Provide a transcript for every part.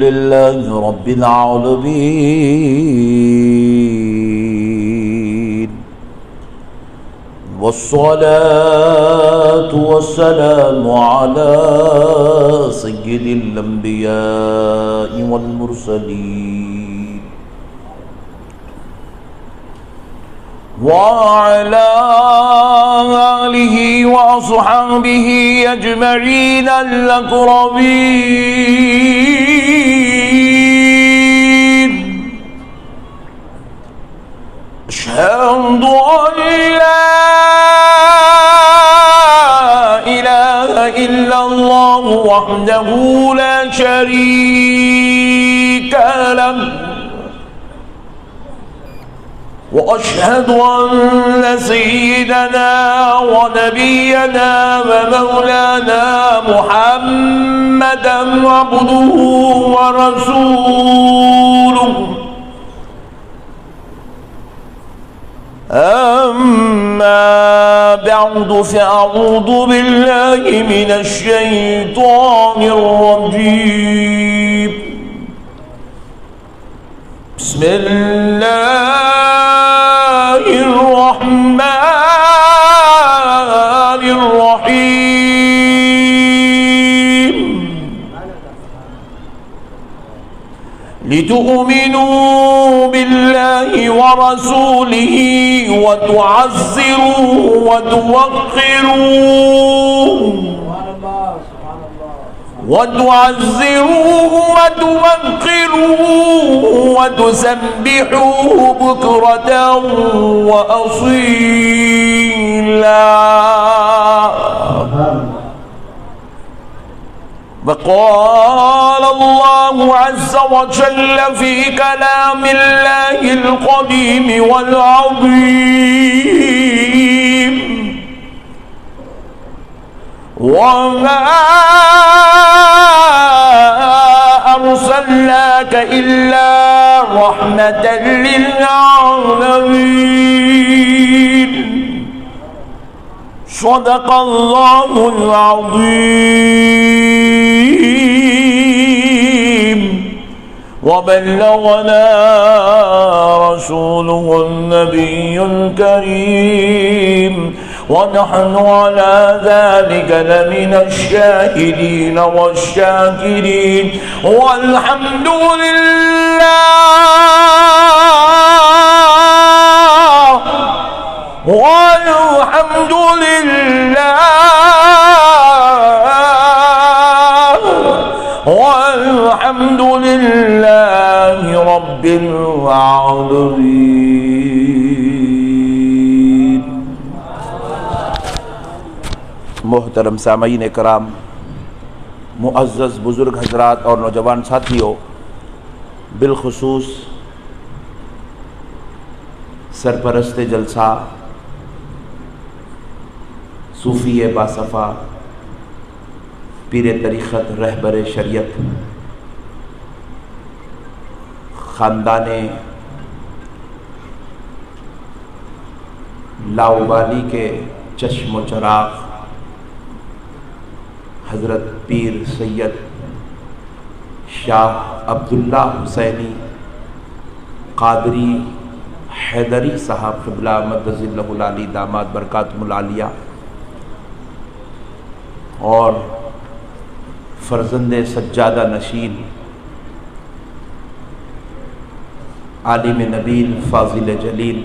لله رب العالمين، والصلاة والسلام على سيد الأنبياء والمرسلين وعلى آله وأصحابه أجمعين الأكرمين. أشهد أن لا إله إلا الله وحده لا شريك له، وأشهد أن سيدنا ونبينا ومولانا محمدا عبده ورسوله. أما بعد فأعوذ بالله من الشيطان الرجيم. بسم الله الرحمن الرحيم. لتؤمنوا بالله ورسوله وتعزروه وتوقروه وتسبحوه بكرة وأصيلا. وقال الله عز وجل في كلام الله القديم والعظيم: وما أرسلناك إلا رحمة للعالمين. صدق الله العظيم. وبلغنا رسوله النبي الكريم، ونحن على ذلك لمن الشاهدين والشاكرين، والحمد لله والحمد لله والحمد لله رب العالمين. محترم سامعین کرام، معزز بزرگ حضرات اور نوجوان ساتھیوں، بالخصوص سرپرست جلسہ صوفی باصفا پیر طریقت رہبر شریعت خاندان لاؤبالی کے چشم و چراغ حضرت پیر سید شاہ عبداللہ حسینی قادری حیدری صاحب قبلہ مدظ اللہ العالی داماد برکاتہم العالیہ، اور فرزند سجادہ نشین عالم نبیل فاضل جلیل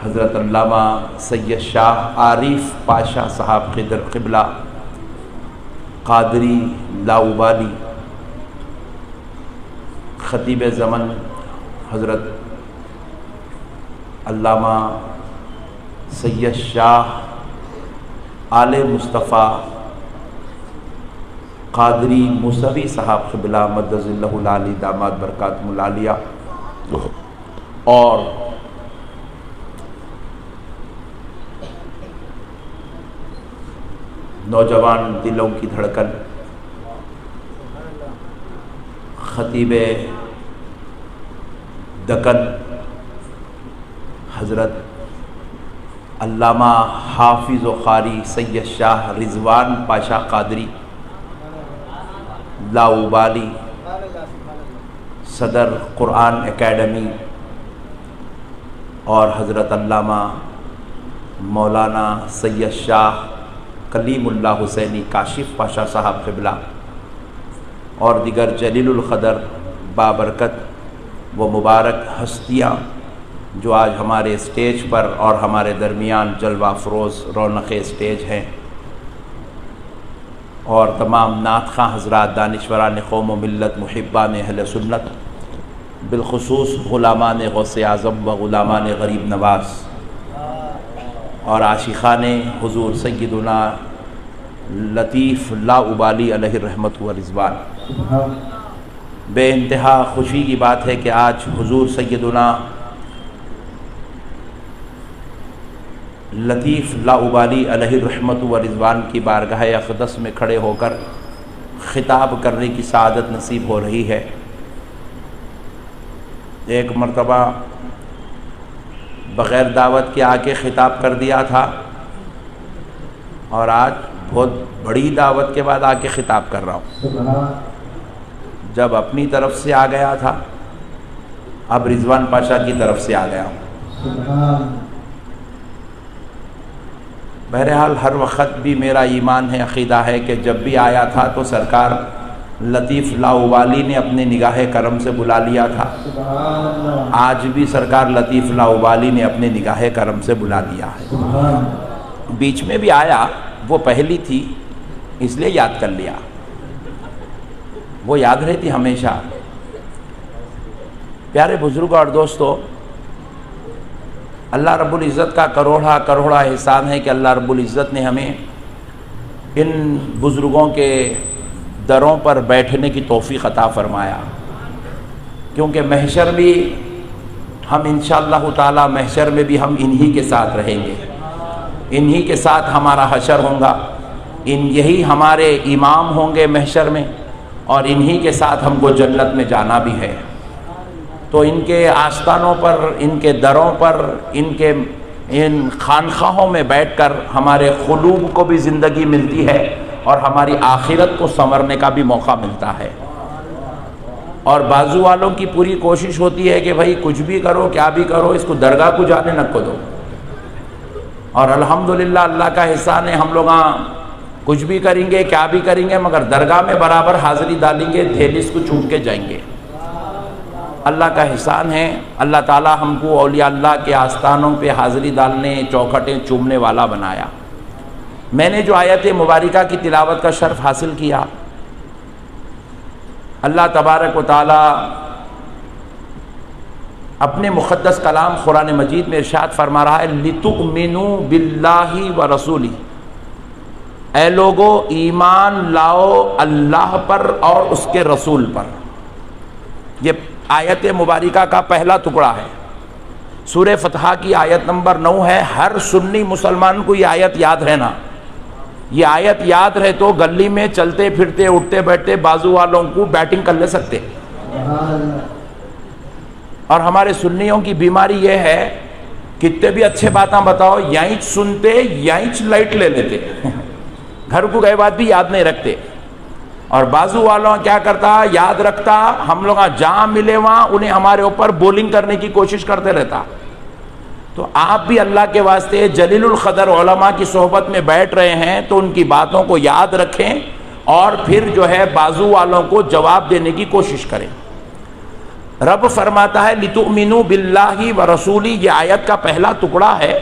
حضرت علامہ سید شاہ عارف پاشا صاحب قبلہ قادری لاؤبالی، خطیب زمن حضرت علامہ سید شاہ آل مصطفیٰ قادری موسوی صاحب قبلہ مدظ اللہ العالی داماد برکاتہم العالیہ، اور نوجوان دلوں کی دھڑکن خطیب دکن حضرت علامہ حافظ و قاری سید شاہ رضوان پاشا قادری لاؤبالی صدر قرآن اکیڈمی اور حضرت علامہ مولانا سید شاہ کلیم اللہ حسینی کاشف پاشا صاحب قبلہ اور دیگر جلیل القدر بابرکت و مبارک ہستیاں جو آج ہمارے اسٹیج پر اور ہمارے درمیان جلوہ افروز رونق اسٹیج ہیں، اور تمام نعت خواں حضرات، دانشوران قوم و ملت، محبان اہل سنت، بالخصوص غلامان غوث اعظم و غلامان غریب نواز اور عاشقان حضور سیدنا لطیف لاؤبالی علیہ الرحمت و رضوان، بے انتہا خوشی کی بات ہے کہ آج حضور سیدنا لطیف لاؤبالی علیہ الرحمت و رضوان کی بارگاہ اقدس میں کھڑے ہو کر خطاب کرنے کی سعادت نصیب ہو رہی ہے۔ ایک مرتبہ بغیر دعوت کے آ کے خطاب کر دیا تھا، اور آج بہت بڑی دعوت کے بعد آ کے خطاب کر رہا ہوں۔ جب اپنی طرف سے آ گیا تھا، اب رضوان پاشا کی طرف سے آ گیا ہوں۔ بہرحال ہر وقت بھی میرا ایمان ہے، عقیدہ ہے کہ جب بھی آیا تھا تو سرکار لطیف لاؤبالی نے اپنے نگاہ کرم سے بلا لیا تھا، آج بھی سرکار لطیف لاؤبالی نے اپنے نگاہ کرم سے بلا لیا ہے۔ بیچ میں بھی آیا، وہ پہلی تھی اس لیے یاد کر لیا، وہ یاد رہتی ہمیشہ۔ پیارے بزرگوں اور دوستو، اللہ رب العزت کا کروڑا کروڑا احسان ہے کہ اللہ رب العزت نے ہمیں ان بزرگوں کے دروں پر بیٹھنے کی توفیق عطا فرمایا، کیونکہ محشر بھی ہم انشاءاللہ تعالی محشر میں بھی ہم انہی کے ساتھ رہیں گے، انہی کے ساتھ ہمارا حشر ہوگا، یہی ہمارے امام ہوں گے محشر میں، اور انہی کے ساتھ ہم کو جنت میں جانا بھی ہے۔ تو ان کے آستانوں پر، ان کے دروں پر، ان خانخواہوں میں بیٹھ کر ہمارے قلوب کو بھی زندگی ملتی ہے، اور ہماری آخرت کو سنورنے کا بھی موقع ملتا ہے۔ اور بازو والوں کی پوری کوشش ہوتی ہے کہ بھائی کچھ بھی کرو، کیا بھی کرو، اس کو درگاہ کو جانے نہ کو دو، اور الحمدللہ اللہ کا احسان ہے، ہم لوگ کچھ بھی کریں گے، کیا بھی کریں گے، مگر درگاہ میں برابر حاضری ڈالیں گے، دہلیز کو چوم کے جائیں گے۔ اللہ کا احسان ہے، اللہ تعالی ہم کو اولیاء اللہ کے آستانوں پہ حاضری ڈالنے، چوکھٹیں چومنے والا بنایا۔ میں نے جو آیت مبارکہ کی تلاوت کا شرف حاصل کیا، اللہ تبارک و تعالی اپنے مقدس کلام قرآن مجید میں ارشاد فرما رہا ہے، لِتُؤْمِنُوا بِاللَّهِ وَرَسُولِهِ، اے لوگو ایمان لاؤ اللہ پر اور اس کے رسول پر۔ یہ آیت مبارکہ کا پہلا ٹکڑا ہے، سورہ فتح کی آیت نمبر 9 ہے۔ ہر سنی مسلمان کو یہ آیت یاد رہنا، یہ آیت یاد رہے تو گلی میں چلتے پھرتے اٹھتے بیٹھتے بازو والوں کو بیٹنگ کر لے سکتے۔ اور ہمارے سنیوں کی بیماری یہ ہے، کتنے بھی اچھے باتیں بتاؤ، یہیں سنتے یہیں لائٹ لے لیتے، گھر کو گئے بات بھی یاد نہیں رکھتے۔ اور بازو والوں کیا کرتا، یاد رکھتا، ہم لوگ جہاں ملے وہاں انہیں ہمارے اوپر بولنگ کرنے کی کوشش کرتے رہتا۔ تو آپ بھی اللہ کے واسطے جلیل القدر علماء کی صحبت میں بیٹھ رہے ہیں تو ان کی باتوں کو یاد رکھیں، اور پھر جو ہے بازو والوں کو جواب دینے کی کوشش کریں۔ رب فرماتا ہے لِتُؤْمِنُوا بِاللَّهِ وَرَسُولِهِ، یہ آیت کا پہلا ٹکڑا ہے،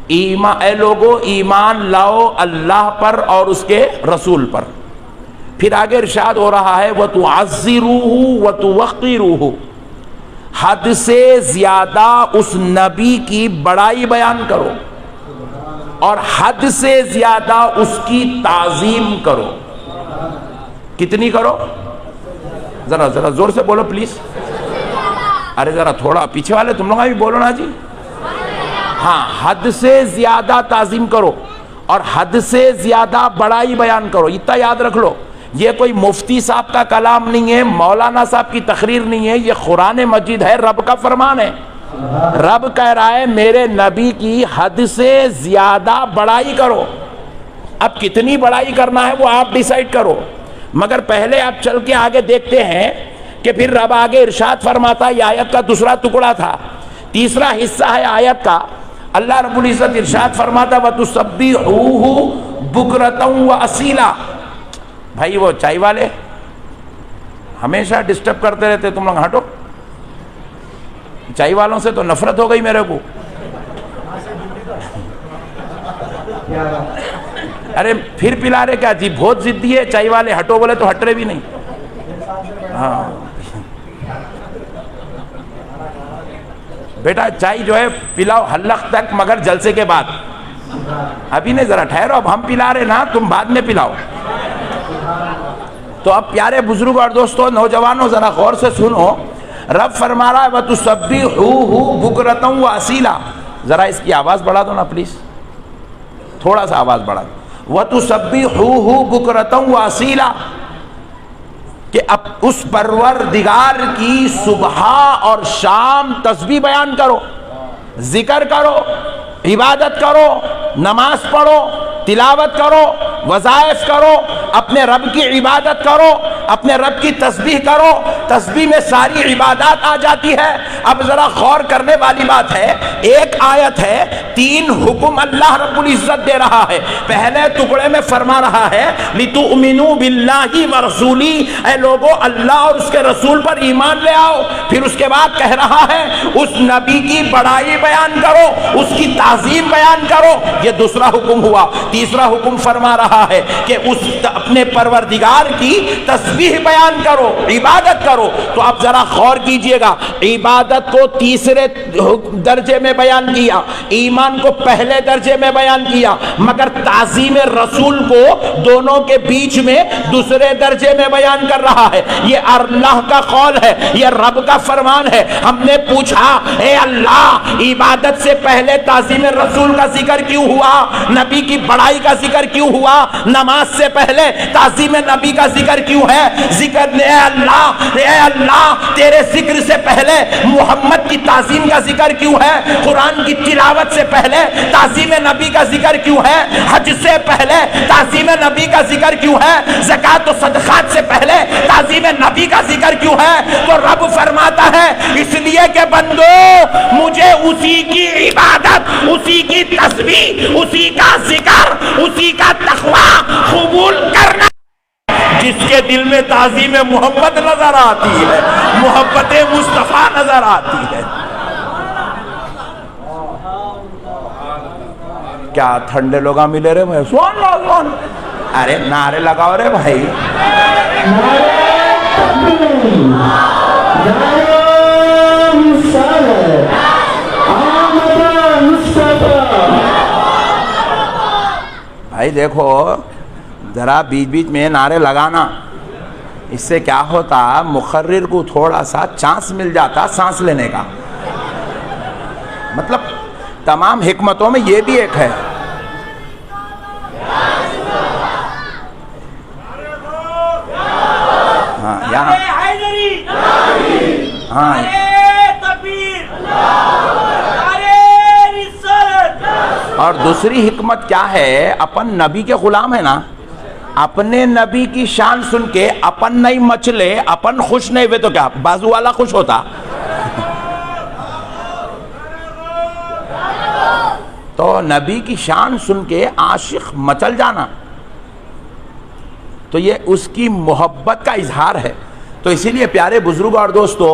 اے لوگو ایمان لاؤ اللہ پر اور اس کے رسول پر۔ پھر آگے ارشاد ہو رہا ہے وَتُعَزِّرُوهُ وَتُوَقِّرُوهُ، حد سے زیادہ اس نبی کی بڑائی بیان کرو اور حد سے زیادہ اس کی تعظیم کرو۔ کتنی کرو؟ ذرا زور سے بولو پلیز، ارے ذرا تھوڑا پیچھے والے تم لوگ بھی بولو نا جی۔ ہاں، حد سے زیادہ تعظیم کرو اور حد سے زیادہ بڑائی بیان کرو، اتنا یاد رکھ لو۔ یہ کوئی مفتی صاحب کا کلام نہیں ہے، مولانا صاحب کی تقریر نہیں ہے، یہ قرآن مجید ہے، رب کا فرمان ہے۔ رب کہہ رہا ہے میرے نبی کی حد سے زیادہ بڑائی کرو۔ اب کتنی بڑائی کرنا ہے وہ آپ ڈیسائیڈ کرو۔ مگر پہلے آپ چل کے آگے دیکھتے ہیں کہ پھر رب آگے ارشاد فرماتا ہے، یہ آیت کا دوسرا ٹکڑا تھا، تیسرا حصہ ہے آیت کا، اللہ رب العزت ارشاد فرماتا وَتُسَبِّحُوهُ بُكْرَةً وَأَصِيلًا۔ بھائی وہ چائے والے ہمیشہ ڈسٹرب کرتے رہتے، تم لوگ ہٹو، چائے والوں سے تو نفرت ہو گئی میرے کو۔ ارے پھر پلا رہے کیا جی، بہت ضدی ہے چائے والے، ہٹو بولے تو ہٹ رہے بھی نہیں۔ ہاں بیٹا چائے جو ہے پلاؤ حلق تک، مگر جلسے کے بعد، ابھی نہیں، ذرا ٹھہرو، اب ہم پلا رہے نا، تم بعد میں پلاؤ۔ تو اب پیارے بزرگ اور دوستو، نوجوانوں ذرا غور سے سنو، رب فرما رہا ہے وَتُسَبِّحُوهُ بُكْرَةً وَأَصِيلًا۔ ذرا اس کی آواز بڑھا دو نا پلیز، تھوڑا سا آواز بڑھا دو، وَتُسَبِّحُوهُ بُكْرَةً وَأَصِيلًا، کہ اب اس پروردگار کی صبح اور شام تسبیح بیان کرو، ذکر کرو، عبادت کرو، نماز پڑھو، تلاوت کرو، وظائف کرو، اپنے رب کی عبادت کرو، اپنے رب کی تسبیح کرو۔ تسبیح میں ساری عبادات آ جاتی ہے۔ اب ذرا غور کرنے والی بات ہے، ایک آیت ہے، 3 حکم اللہ رب العزت دے رہا ہے۔ پہلے ٹکڑے میں فرما رہا ہے لِتُؤْمِنُوا بِاللَّهِ وَرَسُولِهِ، اے لوگو اللہ اور اس کے رسول پر ایمان لے آؤ۔ پھر اس کے بعد کہہ رہا ہے اس نبی کی بڑائی بیان کرو، اس کی تعظیم بیان کرو، یہ دوسرا حکم ہوا۔ تیسرا حکم فرما رہا ہے کہ اس اپنے پروردگار کی تسبیح بیان کرو، عبادت کرو۔ تو اب ذرا غور کیجئے گا، عبادت کو تیسرے درجے میں بیان کیا، ایمان کو پہلے درجے میں بیان کیا، مگر تعظیم رسول کو دونوں کے بیچ میں دوسرے درجے میں بیان کر رہا ہے۔ یہ اللہ کا قول ہے، یہ رب کا فرمان ہے۔ ہم نے پوچھا اے اللہ، عبادت سے پہلے تعظیم رسول کا ذکر کیوں ہوا؟ نبی کی بڑائی کا ذکر کیوں ہوا؟ نماز سے پہلے تعظیم نبی کا ذکر کیوں ہے؟ ذکر اے اللہ تیرے ذکر سے پہلے محمد کی تعظیم کا ذکر کیوں ہے؟ قرآن کی تلاوت سے پہلے تعظیم نبی کا ذکر کیوں ہے؟ حج سے پہلے تعظیم نبی کا ذکر کیوں ہے؟ زکوٰۃ و صدقات سے پہلے تعظیم نبی کا ذکر کیوں ہے؟ تو رب فرماتا ہے اس لیے کہ بندو مجھے اسی کی عبادت، اسی کی تسبیح، اسی کا ذکر، اسی کا تقویٰ قبول کرنا، جس کے دل میں تعظیم محمد نظر آتی ہے، محبت مصطفیٰ نظر آتی ہے۔ کیا ٹھنڈے لوگاں ملے رہے بھائی، سوان لوگان، ارے نعرے لگاؤ رہے بھائی، بھائی دیکھو ذرا بیچ بیچ میں نعرے لگانا، اس سے کیا ہوتا، مقرر کو تھوڑا سا چانس مل جاتا سانس لینے کا۔ مطلب تمام حکمتوں میں یہ بھی ایک ہے۔ ہاں یہاں ہاں اور دوسری حکمت کیا ہے، اپن نبی کے غلام ہیں نا، اپنے نبی کی شان سن کے اپن نہیں مچلے، اپن خوش نہیں ہوئے تو کیا بازو والا خوش ہوتا؟ تو نبی کی شان سن کے عاشق مچل جانا، تو یہ اس کی محبت کا اظہار ہے۔ تو اسی لیے پیارے بزرگ اور دوستو،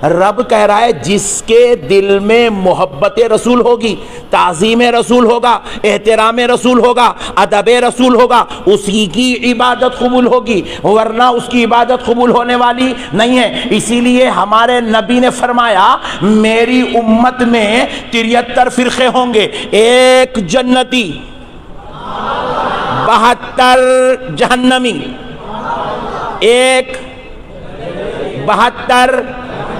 رب کہہ رہا ہے جس کے دل میں محبت رسول ہوگی، تعظیم رسول ہوگا، احترام رسول ہوگا، ادب رسول ہوگا، اسی کی عبادت قبول ہوگی، ورنہ اس کی عبادت قبول ہونے والی نہیں ہے۔ اسی لیے ہمارے نبی نے فرمایا میری امت میں 73 فرقے ہوں گے، ایک جنتی، 72 جہنمی، ایک 72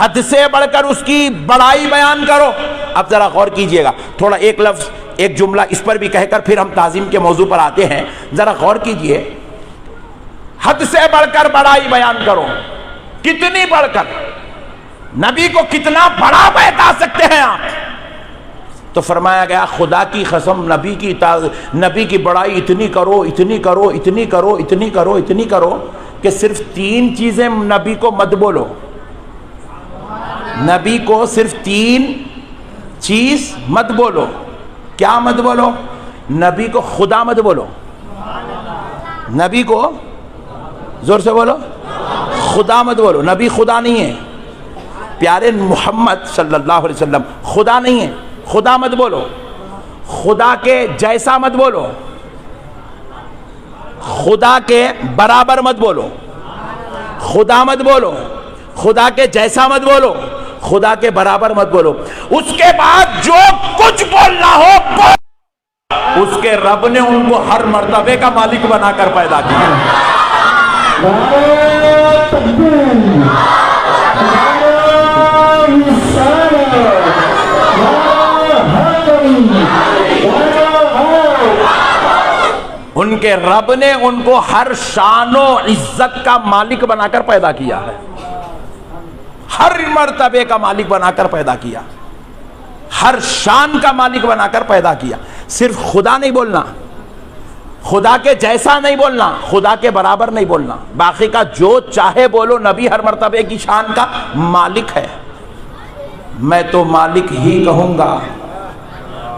حد سے بڑھ کر اس کی بڑائی بیان کرو. اب ذرا غور کیجئے گا, تھوڑا ایک لفظ ایک جملہ اس پر بھی کہہ کر پھر ہم تعظیم کے موضوع پر آتے ہیں. ذرا غور کیجئے, حد سے بڑھ کر بڑائی بیان کرو. کتنی بڑھ کر؟ نبی کو کتنا بڑا بتا سکتے ہیں آپ؟ تو فرمایا گیا خدا کی قسم نبی کی بڑائی اتنی کرو, اتنی کرو, اتنی کرو, اتنی کرو, اتنی کرو کہ صرف 3 چیزیں نبی کو مت بولو. نبی کو صرف 3 چیز مت بولو. کیا مت بولو؟ نبی کو خدا مت بولو. نبی کو زور سے بولو, خدا مت بولو. نبی خدا نہیں ہے, پیارے محمد صلی اللہ علیہ وسلم خدا نہیں ہے. خدا مت بولو. خدا کے جیسا مت بولو. خدا کے برابر مت بولو. خدا مت بولو. خدا کے جیسا مت بولو. خدا کے برابر مت بولو. اس کے بعد جو کچھ بولنا ہو بول. اس کے رب نے ان کو ہر مرتبے کا مالک بنا کر پیدا کیا. ان کے رب نے ان کو ہر شان و عزت کا مالک بنا کر پیدا کیا ہے. ہر مرتبے کا مالک بنا کر پیدا کیا, ہر شان کا مالک بنا کر پیدا کیا. صرف خدا نہیں بولنا, خدا کے جیسا نہیں بولنا, خدا کے برابر نہیں بولنا. باقی کا جو چاہے بولو. نبی ہر مرتبے کی شان کا مالک ہے. میں تو مالک ہی کہوں گا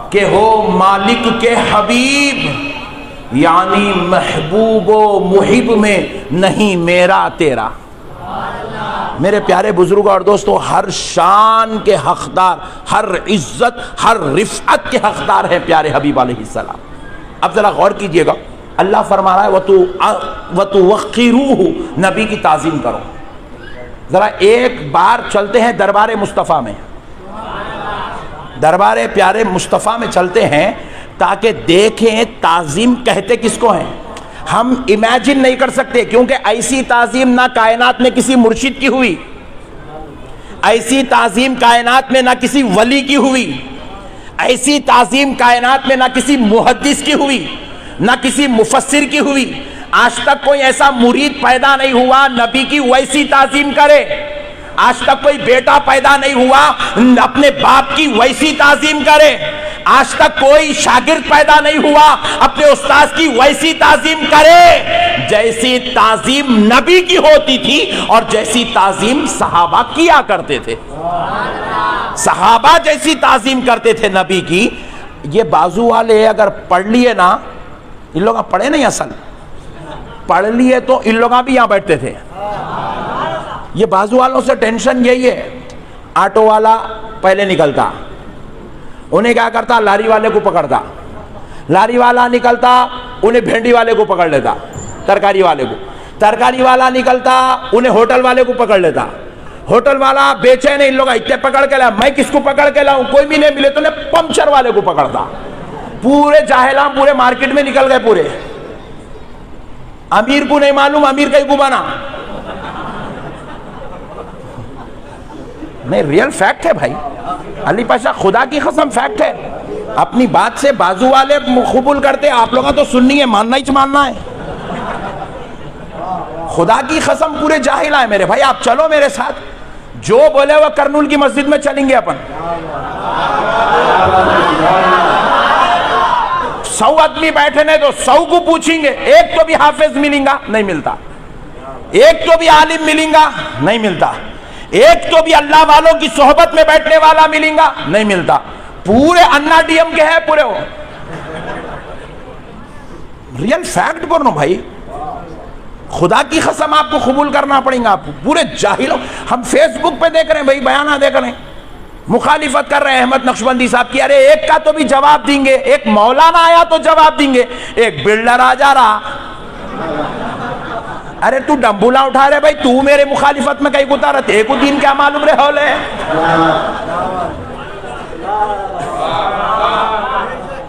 کہ ہو مالک کے حبیب, یعنی محبوب و محب میں نہیں میرا تیرا. میرے پیارے بزرگ اور دوستو, ہر شان کے حقدار, ہر عزت, ہر رفعت کے حقدار ہیں پیارے حبیب علیہ السلام. اب ذرا غور کیجئے گا, اللہ فرما رہا ہے وَتُوَقِّرُوهُ, نبی کی تعظیم کرو. ذرا ایک بار چلتے ہیں دربار مصطفیٰ میں, دربار پیارے مصطفیٰ میں چلتے ہیں تاکہ دیکھیں تعظیم کہتے کس کو ہیں. ہم امیجن نہیں کر سکتے, کیونکہ ایسی تعظیم نہ کائنات میں کسی مرشد کی ہوئی, ایسی تعظیم کائنات میں نہ کسی ولی کی ہوئی, ایسی تعظیم کائنات میں نہ کسی محدث کی ہوئی, نہ کسی مفسر کی ہوئی. آج تک کوئی ایسا مرید پیدا نہیں ہوا نبی کی ویسی تعظیم کرے. آج تک کوئی بیٹا پیدا نہیں ہوا اپنے باپ کی ویسی تعظیم کرے. آج تک کوئی شاگرد پیدا نہیں ہوا اپنے استاد کی ویسی تعظیم کرے جیسی تعظیم نبی کی ہوتی تھی اور جیسی تعظیم صحابہ کیا کرتے تھے. صحابہ جیسی تعظیم کرتے تھے نبی کی. یہ بازو والے اگر پڑھ لیے نا, ان لوگ پڑھے نہیں, اصل پڑھ لیے تو ان لوگ بھی یہاں بیٹھتے تھے. یہ بازو والوں سے ٹینشن یہی ہے. آٹو والا پہلے نکلتا, انہیں کیا کرتا, لاری والے کو پکڑتا. لاری والا نکلتا, انہیں بھنڈی والے کو پکڑ لیتا, ترکاری والے کو. ترکاری والا نکلتا, انہیں ہوٹل والے کو پکڑ لیتا. ہوٹل والا بیچے نہیں, ان لوگ اتنے پکڑ کے لاؤ, میں کس کو پکڑ کے لاؤں, کوئی بھی نہیں ملے تو انہیں پنچر والے کو پکڑتا. پورے جاہلاں پورے مارکیٹ میں نکل گئے پورے. امیر کو نہیں معلوم امیر کہیں کو بنا. نہیں, ریئل فیکٹ ہے بھائی علی پاشا, خدا کی قسم فیکٹ ہے. اپنی بات سے بازو والے قبول کرتے, آپ لوگوں تو سننی ہے, ماننا ہی ماننا ہے. خدا کی قسم پورے جاہل ہیں میرے بھائی. آپ چلو میرے ساتھ, جو بولے وہ کرنول کی مسجد میں چلیں گے اپن. 100 آدمی بیٹھے نے تو 100 کو پوچھیں گے, ایک تو بھی حافظ ملیں گا, نہیں ملتا. ایک تو بھی عالم ملیں گا, نہیں ملتا. ایک تو بھی اللہ والوں کی صحبت میں بیٹھنے والا ملیں گا, نہیں ملتا. پورے انا ڈی ایم کے ہیں پورے. وہ ریئل فیکٹ بولو بھائی, خدا کی قسم آپ کو قبول کرنا پڑیں گا. آپ پورے جاہلوں, ہم فیس بک پہ دیکھ رہے ہیں بھائی, بیانات دیکھ رہے ہیں, مخالفت کر رہے ہیں احمد نقشبندی صاحب کی. ارے ایک کا تو بھی جواب دیں گے, ایک مولانا آیا تو جواب دیں گے, ایک بلڈر آ جا رہا. ارے تو ڈمبولا اٹھا رہے بھائی, تو میرے مخالفت میں کہیں اتارا, تے کو دین کیا معلوم رہے ہولے.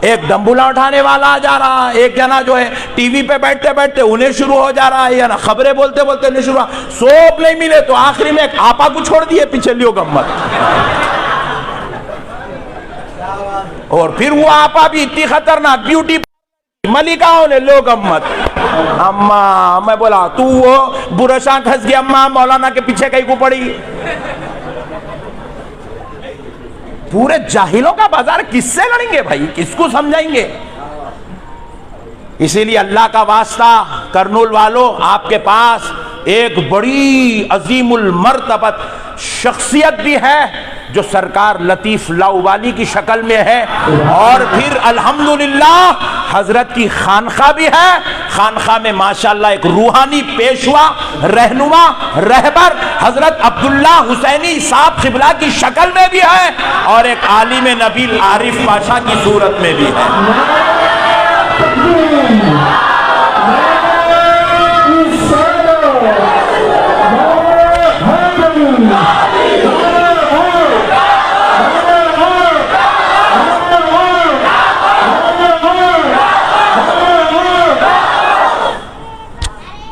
ایک ڈمبولا اٹھانے والا آ جا رہا، ایک جنا جو ہے ٹی وی پہ بیٹھتے بیٹھتے انہیں شروع ہو جا رہا ہے، یا نا خبریں بولتے بولتے انہیں شروع، سوپ نہیں ملے تو آخری میں ایک آپا کو چھوڑ دیے پیچھے لیو گمت، اور پھر وہ آپا بھی اتنی خطرناک بیوٹی ملکاؤں نے لوگ امت اماں، میں بولا تو وہ برشاں کھس گیا اماں مولانا کے پیچھے کہیں کو پڑی. پورے جاہلوں کا بازار کس سے لڑیں گے بھائی، کس کو سمجھائیں گے؟ اسی لیے اللہ کا واسطہ کرنول والوں، آپ کے پاس ایک بڑی عظیم المرتبت شخصیت بھی ہے جو سرکار لطیف لاؤوالی کی شکل میں ہے، اور پھر الحمدللہ حضرت کی خانخواہ بھی ہے. خانخواہ میں ماشاءاللہ ایک روحانی پیشوا، رہنما، رہبر حضرت عبداللہ حسینی صاحب قبلہ کی شکل میں بھی ہے، اور ایک عالم نبیل عارف پاشا کی صورت میں بھی ہے.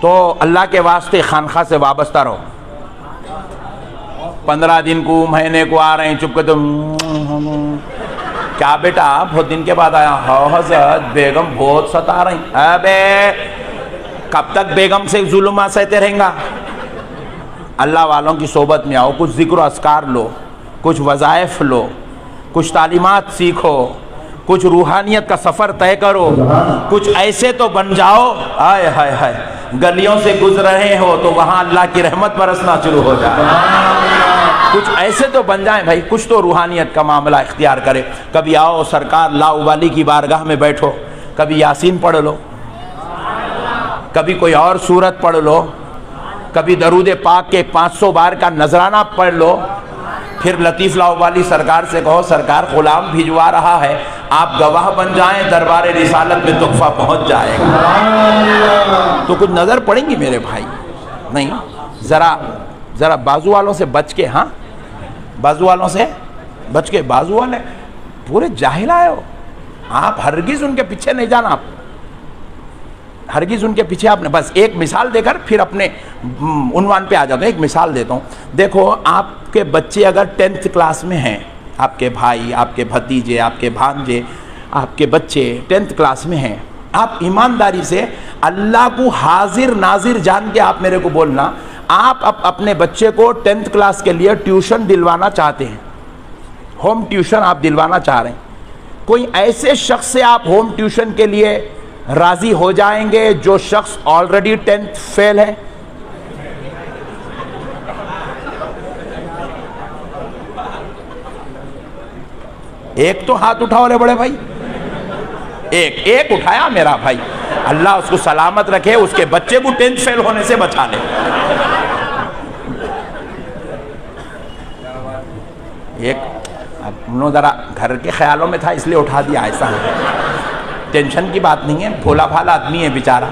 تو اللہ کے واسطے خانخواہ سے وابستہ رہو. 15 دن کو، مہینے کو آ رہے ہیں چپ کے تم کیا بیٹا بہت دن کے بعد آیا، ہاں حضرت بیگم بہت ستا رہی. ابے کب تک بیگم سے ظلمات سہتے رہیں گا؟ اللہ والوں کی صحبت میں آؤ، کچھ ذکر و اذکار لو، کچھ وظائف لو، کچھ تعلیمات سیکھو، کچھ روحانیت کا سفر طے کرو، کچھ ایسے تو بن جاؤ. آئے ہائے ہائے، گلیوں سے گزر رہے ہو تو وہاں اللہ کی رحمت برسنا شروع ہو جائے. کچھ ایسے تو بن جائیں بھائی، کچھ تو روحانیت کا معاملہ اختیار کرے. کبھی آؤ سرکار لاؤوالی کی بارگاہ میں بیٹھو، کبھی یاسین پڑھ لو، کبھی کوئی اور سورت پڑھ لو، کبھی درود پاک کے 500 بار کا نذرانہ پڑھ لو. پھر لطیف لاؤوالی سرکار سے کہو سرکار غلام بھجوا رہا ہے، آپ گواہ بن جائیں، دربار رسالت میں تحفہ پہنچ جائے گا. تو کچھ نظر پڑیں گی میرے بھائی؟ نہیں، ذرا بازو والوں سے بچ کے، ہاں بازو والوں سے بچ کے. بازو والے پورے جاہل آئے ہو آپ، ہرگز ان کے پیچھے نہیں جانا. آپ ہرگز ان کے پیچھے آپ نے، بس ایک مثال دے کر پھر اپنے عنوان پہ آ جاتا ہوں. ایک مثال دیتا ہوں. دیکھو آپ کے بچے اگر 10th کلاس میں ہیں، آپ کے بھائی، آپ کے بھتیجے، آپ کے بھانجے، آپ کے بچے 10th کلاس میں ہیں، آپ ایمانداری سے اللہ کو حاضر ناظر جان کے آپ میرے کو بولنا، آپ اپنے بچے کو 10th کلاس کے لیے ٹیوشن دلوانا چاہتے ہیں، ہوم ٹیوشن آپ دلوانا چاہ رہے ہیں. کوئی ایسے شخص سے آپ ہوم ٹیوشن کے لیے راضی ہو جائیں گے جو شخص آلریڈی 10th فیل ہے؟ ایک تو ہاتھ اٹھاؤ رے بڑے بھائی، ایک اٹھایا میرا بھائی، اللہ اس کو سلامت رکھے، اس کے بچے کو 10th فیل ہونے سے بچا لے. ایک اب انہوں ذرا گھر کے خیالوں میں تھا اس لیے اٹھا دیا، ایسا ہے، ٹینشن کی بات نہیں ہے، بھولا بھالا آدمی ہے بیچارہ.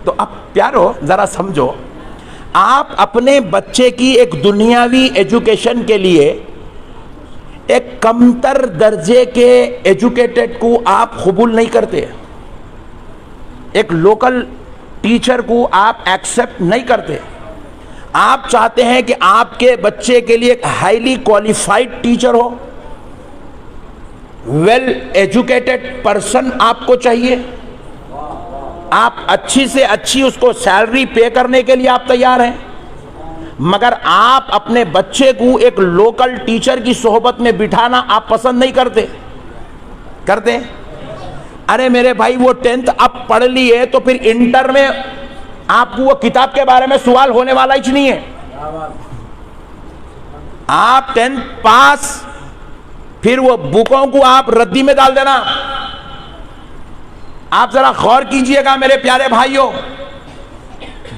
تو اب پیارو ذرا سمجھو، آپ اپنے بچے کی ایک دنیاوی ایجوکیشن کے لیے ایک کمتر درجے کے ایجوکیٹڈ کو آپ قبول نہیں کرتے، ایک لوکل ٹیچر کو آپ ایکسپٹ نہیں کرتے. آپ چاہتے ہیں کہ آپ کے بچے کے لیے ایک ہائیلی کوالیفائڈ ٹیچر ہو، ویل ایجوکیٹڈ پرسن آپ کو چاہیے. آپ اچھی سے اچھی اس کو سیلری پے کرنے کے لیے آپ تیار ہیں، مگر آپ اپنے بچے کو ایک لوکل ٹیچر کی صحبت میں بٹھانا آپ پسند نہیں کرتے. ارے میرے بھائی وہ 10th اب پڑھ لیے تو پھر انٹر میں آپ کو وہ کتاب کے بارے میں سوال ہونے والا ہی نہیں ہے. آپ 10th پاس، پھر وہ بکوں کو آپ ردی میں ڈال دینا. آپ ذرا غور کیجئے گا میرے پیارے بھائیوں،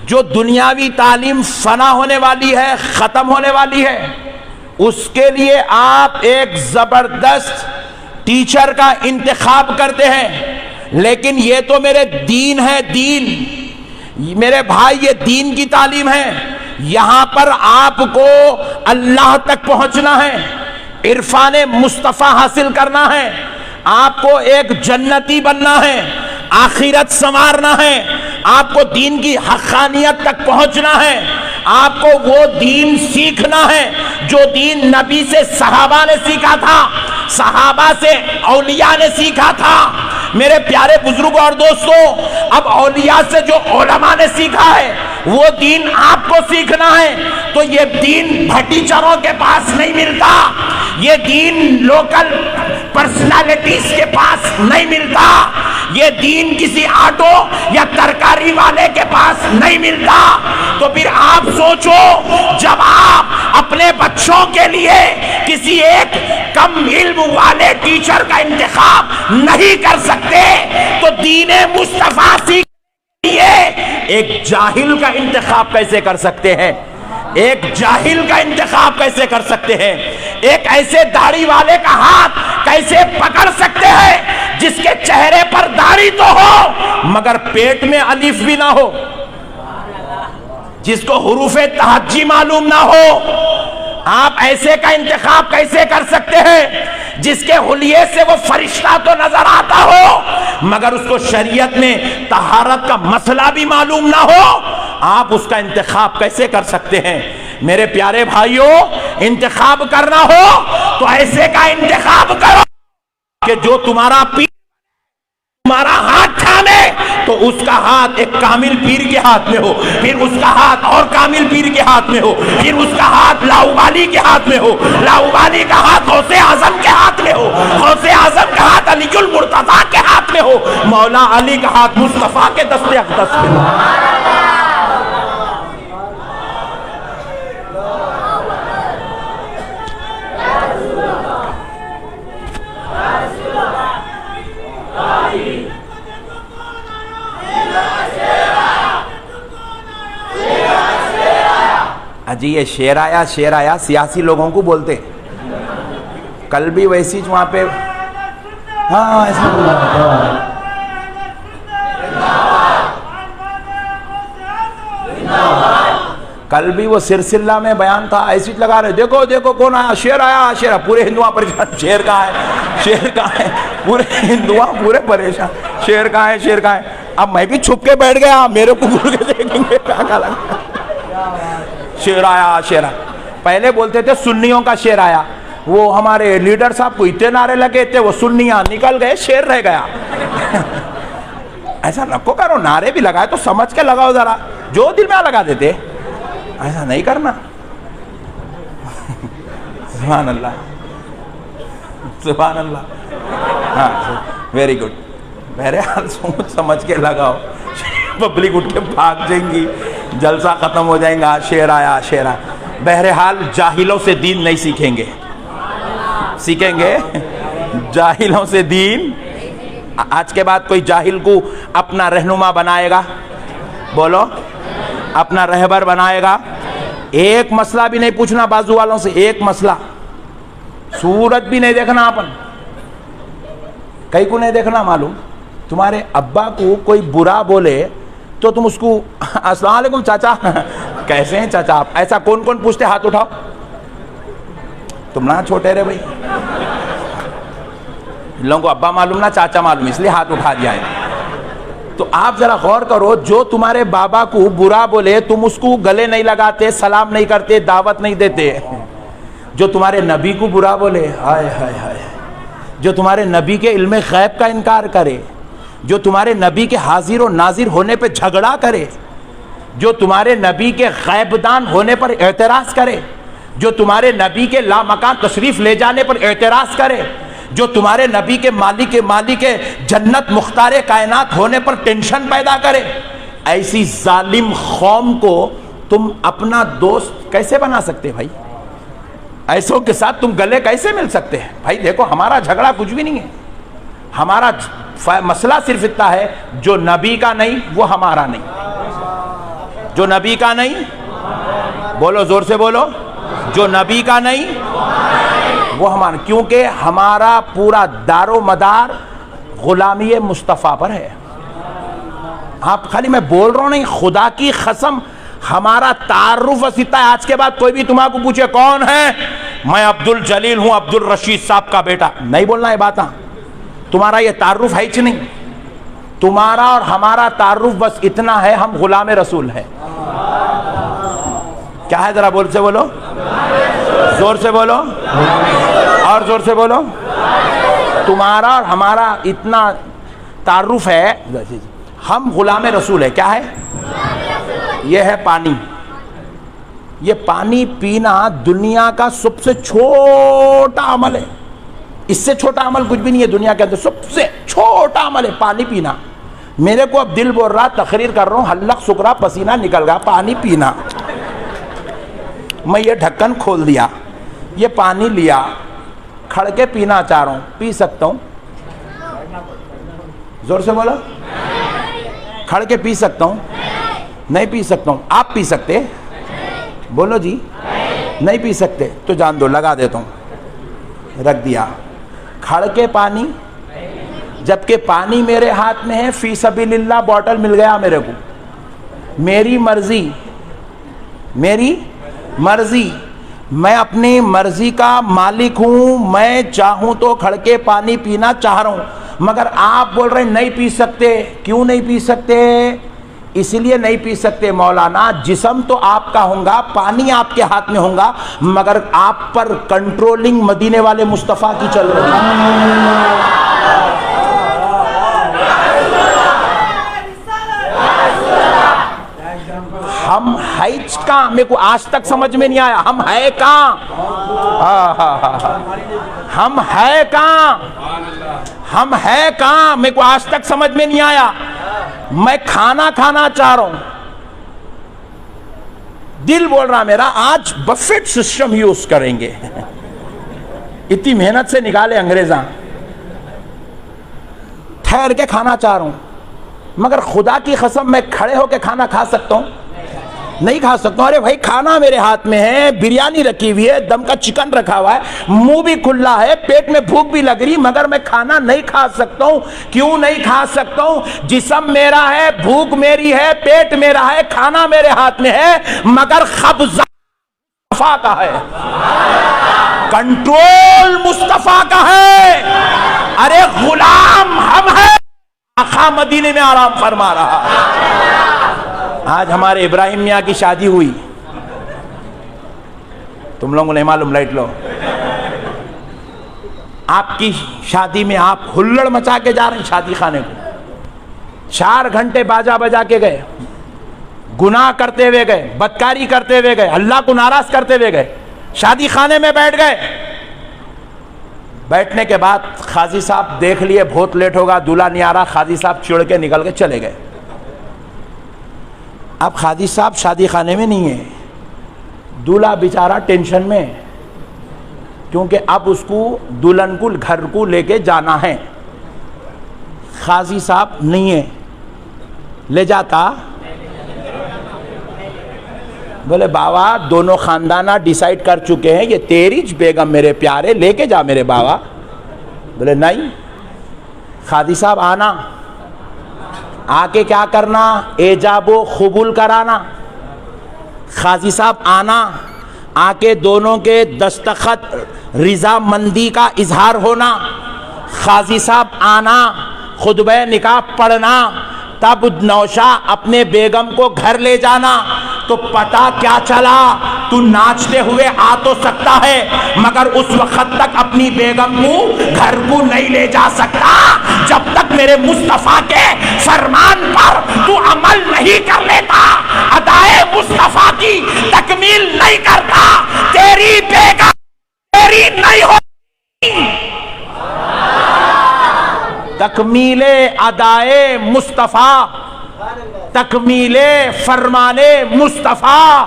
جو دنیاوی تعلیم فنا ہونے والی ہے، ختم ہونے والی ہے، اس کے لیے آپ ایک زبردست ٹیچر کا انتخاب کرتے ہیں. لیکن یہ تو میرے دین ہے، دین میرے بھائی، یہ دین کی تعلیم ہے. یہاں پر آپ کو اللہ تک پہنچنا ہے. عرفان مصطفیٰ حاصل کرنا ہے، آپ کو ایک جنتی بننا ہے، آخرت سنوارنا ہے، آپ کو دین کی حقانیت تک پہنچنا ہے، آپ کو وہ دین سیکھنا ہے جو دین نبی سے صحابہ نے سیکھا تھا، صحابہ سے اولیاء نے سیکھا تھا۔ میرے پیارے بزرگوں اور دوستوں، اب اولیاء سے جو علماء نے سیکھا ہے وہ دین آپ کو سیکھنا ہے۔ تو یہ دین بھٹیچروں کے پاس نہیں ملتا، یہ دین لوکل پرسنالٹیز کے پاس نہیں ملتا، یہ دین کسی آٹو یا ترکاری والے کے پاس نہیں ملتا۔ تو پھر آپ سوچو، جب آپ اپنے بچوں کے لیے کسی ایک کم علم والے ٹیچر کا انتخاب نہیں کر سکتے تو دین مصطفیٰ سیکھنے کے لیے ایک جاہل کا انتخاب کیسے کر سکتے ہیں؟ ایک جاہل کا انتخاب کیسے کر سکتے ہیں؟ ایک ایسے داڑھی والے کا ہاتھ کیسے پکڑ سکتے ہیں جس کے چہرے پر داڑھی تو ہو مگر پیٹ میں الف بھی نہ ہو، جس کو حروف تہجی معلوم نہ ہو؟ آپ ایسے کا انتخاب کیسے کر سکتے ہیں جس کے حلیے سے وہ فرشتہ تو نظر آتا ہو مگر اس کو شریعت میں طہارت کا مسئلہ بھی معلوم نہ ہو؟ آپ اس کا انتخاب کیسے کر سکتے ہیں؟ میرے پیارے بھائیوں، انتخاب کرنا ہو تو ایسے کا انتخاب کرو کہ جو تمہارا پیر تمہارا ہاتھ تھامے تو اس کا ہاتھ ایک کامل پیر کے ہاتھ میں ہو، پھر اس کا ہاتھ اور کامل پیر کے ہاتھ میں ہو، پھر اس کا ہاتھ لاؤبالی کے ہاتھ میں ہو، لاؤبالی کا ہاتھ غوث اعظم کے ہاتھ میں ہو، غوث اعظم کا ہاتھ علی المرتضیٰ کے ہاتھ میں ہو، مولا علی کا ہاتھ مصطفیٰ کے دست اقدس میں ہو۔ جی یہ شیر آیا سیاسی لوگوں کو بولتے، کل بھی ویسی وہاں پہ ہاں ایسا کل بھی وہ سرسلہ میں بیان تھا، ایسی لگا رہے دیکھو دیکھو کون آیا، شیر آیا، پورے ہندوؤں پریشان، شیر کہاں ہے پورے ہندوؤں پورے پریشان، شیر کہاں ہے۔ اب میں بھی چھپ کے بیٹھ گیا، میرے کو گھر کے دیکھیں گے کیا لگا، شیر آیا۔ پہلے بولتے تھے سنیوں کا شیر آیا، وہ ہمارے لیڈر صاحب کو اتنے نعرے لگے تھے، وہ سنیاں نکل گئے، شیر رہ گیا۔ ایسا نکو کرو، نعرے بھی لگائے تو سمجھ کے لگاؤ ذرا، جو دل میں لگا دیتے ایسا نہیں کرنا۔ سبحان اللہ سبحان اللہ، ہاں ویری گڈ۔ بہرحال سوچ سمجھ کے لگاؤ، پبلک اٹھ کے بھاگ جائیں گی، جلسہ ختم ہو جائیں گا، شیر آیا۔ بہرحال جاہلوں سے دین نہیں سیکھیں گے، سیکھیں گے جاہلوں سے دین۔ آج کے بعد کوئی جاہل کو اپنا رہنما بنائے گا؟ بولو، اپنا رہبر بنائے گا؟ ایک مسئلہ بھی نہیں پوچھنا بازو والوں سے، ایک مسئلہ، سورت بھی نہیں دیکھنا، اپن کئی کو نہیں دیکھنا۔ معلوم تمہارے ابا کو کوئی برا بولے تو تم اس کو السلام علیکم چاچا، کیسے ہیں چاچا آپ، ایسا کون کون پوچھتے؟ ہاتھ اٹھاؤ، تم نہ چھوٹے رہے بھائی، ان لوگوں کو ابا معلوم نہ چاچا معلوم، اس لیے ہاتھ اٹھا دیا ہے۔ تو آپ ذرا غور کرو، جو تمہارے بابا کو برا بولے تم اس کو گلے نہیں لگاتے، سلام نہیں کرتے، دعوت نہیں دیتے۔ جو تمہارے نبی کو برا بولے، ہائے ہائے ہائے، جو تمہارے نبی کے علم غیب کا انکار کرے، جو تمہارے نبی کے حاضر و ناظر ہونے پہ جھگڑا کرے، جو تمہارے نبی کے غیب دان ہونے پر اعتراض کرے، جو تمہارے نبی کے لامکان تشریف لے جانے پر اعتراض کرے، جو تمہارے نبی کے مالک جنت مختار کائنات ہونے پر ٹینشن پیدا کرے، ایسی ظالم قوم کو تم اپنا دوست کیسے بنا سکتے بھائی؟ ایسوں کے ساتھ تم گلے کیسے مل سکتے ہیں بھائی؟ دیکھو ہمارا جھگڑا کچھ بھی نہیں ہے، ہمارا مسئلہ صرف اتنا ہے، جو نبی کا نہیں وہ ہمارا نہیں، جو نبی کا نہیں، بولو زور سے بولو، جو نبی کا نہیں وہ ہمارا، کیونکہ ہمارا پورا دار و مدار غلامی مصطفیٰ پر ہے۔ آپ خالی میں بول رہا ہوں نہیں، خدا کی قسم ہمارا تعارف وسیطہ ہے۔ آج کے بعد کوئی بھی تمہارے کو پوچھے کون ہے، میں عبد الجلیل ہوں، عبد الرشید صاحب کا بیٹا، نہیں بولنا یہ بات. تمہارا یہ تعارف ہے ہی نہیں. تمہارا اور ہمارا تعارف بس اتنا ہے، ہم غلام رسول ہیں. کیا ہے ذرا بول سے بولو، زور سے بولو اور زور سے بولو. تمہارا اور ہمارا اتنا تعارف ہے، ہم غلام رسول ہے. کیا ہے؟ یہ ہے پانی. یہ پانی پینا دنیا کا سب سے چھوٹا عمل ہے. اس سے چھوٹا عمل کچھ بھی نہیں ہے دنیا کے اندر. سب سے چھوٹا عمل ہے پانی پینا. میرے کو اب دل بول رہا، تقریر کر رہا ہوں، حلق سکرا پسینہ نکل گیا، پانی پینا. میں یہ ڈھکن کھول دیا، یہ پانی لیا، کھڑ کے پینا چاہ رہا ہوں. پی سکتا ہوں؟ زور سے بولو. کھڑ کے پی سکتا ہوں؟ نہیں پی سکتا ہوں. آپ پی سکتے؟ بولو جی. نہیں پی سکتے تو جان دو، لگا دیتا ہوں. رکھ دیا. کھڑ کے پانی، جبکہ پانی میرے ہاتھ میں ہے، فی سبیل اللہ بوٹل مل گیا میرے کو. میری مرضی، میری مرضی، میں اپنی مرضی کا مالک ہوں. میں چاہوں تو کھڑ کے پانی پینا چاہ رہا ہوں. مگر آپ بول رہے ہیں نہیں پی سکتے. کیوں نہیں پی سکتے؟ اس لیے نہیں پی سکتے مولانا، جسم تو آپ کا ہوگا، پانی آپ کے ہاتھ میں ہوگا، مگر آپ پر کنٹرولنگ مدینے والے مصطفیٰ کی چل رہی ہے. ہم ہے کہاں؟ میرے کو آج تک سمجھ میں نہیں آیا. ہم ہے کہاں؟ ہم ہے کہاں؟ ہم ہے کہاں؟ میرے کو آج تک سمجھ میں نہیں آیا. میں کھانا چاہ رہا ہوں، دل بول رہا میرا آج بفیٹ سسٹم یوز کریں گے. اتنی محنت سے نکالے انگریزاں. ٹھہر کے کھانا چاہ رہا ہوں، مگر خدا کی قسم میں کھڑے ہو کے کھانا کھا سکتا ہوں؟ نہیں کھا سکتا ہوں. ارے بھائی کھانا میرے ہاتھ میں ہے، بریانی رکھی ہوئی ہے، دم کا چکن رکھا ہوا ہے، منہ بھی کھلا ہے، پیٹ میں بھوک بھی لگ رہی، مگر میں کھانا نہیں کھا سکتا ہوں. کیوں نہیں کھا سکتا ہوں؟ جسم میرا ہے، بھوک میری ہے، پیٹ میرا ہے، کھانا میرے ہاتھ میں ہے، مگر قبضہ مصطفیٰ کا ہے، کنٹرول مصطفیٰ کا ہے. ارے غلام ہم ہیں، آقا مدینے میں آرام فرما رہا. آج ہمارے ابراہیم میاں کی شادی ہوئی، تم لوگوں نے معلوم، لائٹ لو. آپ کی شادی میں آپ ہلڑ مچا کے جا رہے ہیں شادی خانے کو. 4 گھنٹے باجا بجا کے گئے، گناہ کرتے ہوئے گئے، بدکاری کرتے ہوئے گئے، اللہ کو ناراض کرتے ہوئے گئے. شادی خانے میں بیٹھ گئے. بیٹھنے کے بعد قاضی صاحب دیکھ لیے بہت لیٹ ہوگا، دولہا نہیں آ رہا. قاضی صاحب چڑ کے نکل کے چلے گئے. اب قاضی صاحب شادی خانے میں نہیں ہے، دولہا بیچارہ ٹینشن میں، کیونکہ اب اس کو دلہن کو گھر کو لے کے جانا ہے. قاضی صاحب نہیں ہے، لے جاتا؟ بولے بابا دونوں خاندانہ ڈیسائیڈ کر چکے ہیں، یہ تیری بیگم میرے پیارے، لے کے جا میرے بابا. بولے نہیں. قاضی صاحب آنا، آ کے کیا کرنا؟ ایجاب و قبول کرانا. قاضی صاحب آنا، آ کے دونوں کے دستخط رضا مندی کا اظہار ہونا. قاضی صاحب آنا، خطبہ نکاح پڑھنا، تب نوشا اپنے بیگم کو گھر لے جانا. تو پتا کیا چلا؟ تو ناچتے ہوئے آ تو سکتا ہے، مگر اس وقت تک اپنی بیگم کو گھر کو نہیں لے جا سکتا جب تک میرے مصطفیٰ کے فرمان پر تو عمل نہیں کر لیتا، ادائے مصطفیٰ کی تکمیل نہیں کرتا. تیری بیگم تیری نہیں ہوتی. تکمیل ادائے مصطفیٰ، تکمیل فرمان مصطفیٰ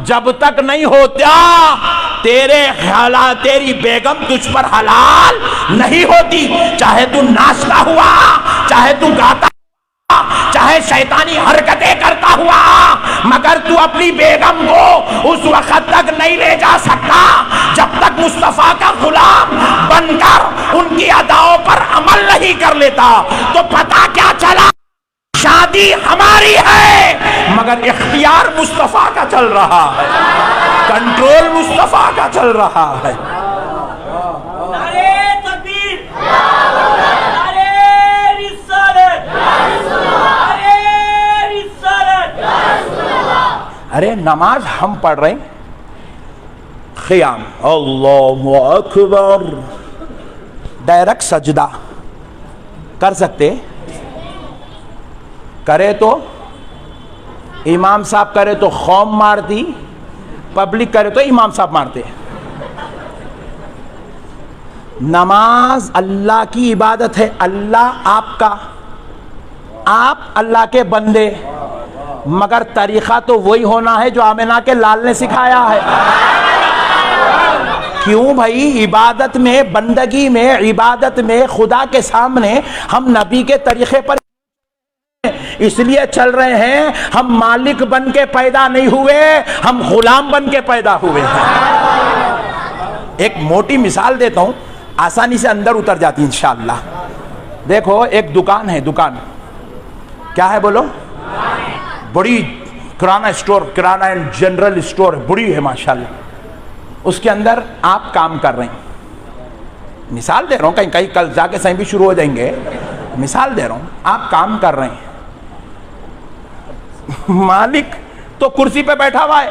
جب تک نہیں ہوتا، تیری بیگم تجھ پر حلال نہیں ہوتی. چاہے تو ناچتا ہوا، چاہے تو گاتا ہوا، چاہے شیطانی حرکتیں کرتا ہوا، مگر تو اپنی بیگم کو اس وقت تک نہیں لے جا سکتا جب تک مصطفیٰ کا غلام بن کر ان کی اداؤں پر عمل نہیں کر لیتا. تو پتہ کیا چلا؟ شادی ہماری ہے، مگر اختیار مصطفیٰ کا چل رہا ہے. کنٹرول مصطفیٰ کا چل رہا ہے. ارے نماز ہم پڑھ رہے ہیں, قیام اللہ اکبر, ڈائریکٹ سجدہ کر سکتے, کرے تو امام صاحب کرے تو قوم مارتی, پبلک کرے تو امام صاحب مارتے. نماز اللہ کی عبادت ہے, اللہ آپ کا, آپ اللہ کے بندے, مگر طریقہ تو وہی ہونا ہے جو آمنہ کے لال نے سکھایا ہے. کیوں بھائی؟ عبادت میں, بندگی میں, عبادت میں خدا کے سامنے ہم نبی کے طریقے پر اس لیے چل رہے ہیں. ہم مالک بن کے پیدا نہیں ہوئے, ہم غلام بن کے پیدا ہوئے ہیں. ایک موٹی مثال دیتا ہوں, آسانی سے اندر اتر جاتی انشاءاللہ. دیکھو ایک دکان ہے, دکان کیا ہے بولو؟ بڑی kirana store, kirana and general store, بڑی ہے ماشاءاللہ. اس کے اندر آپ کام کر رہے ہیں, مثال دے رہا ہوں, کہیں کل جا کے صحیح بھی شروع ہو جائیں گے, مثال دے رہا ہوں. آپ کام کر رہے ہیں, مالک تو کرسی پہ بیٹھا ہوا ہے,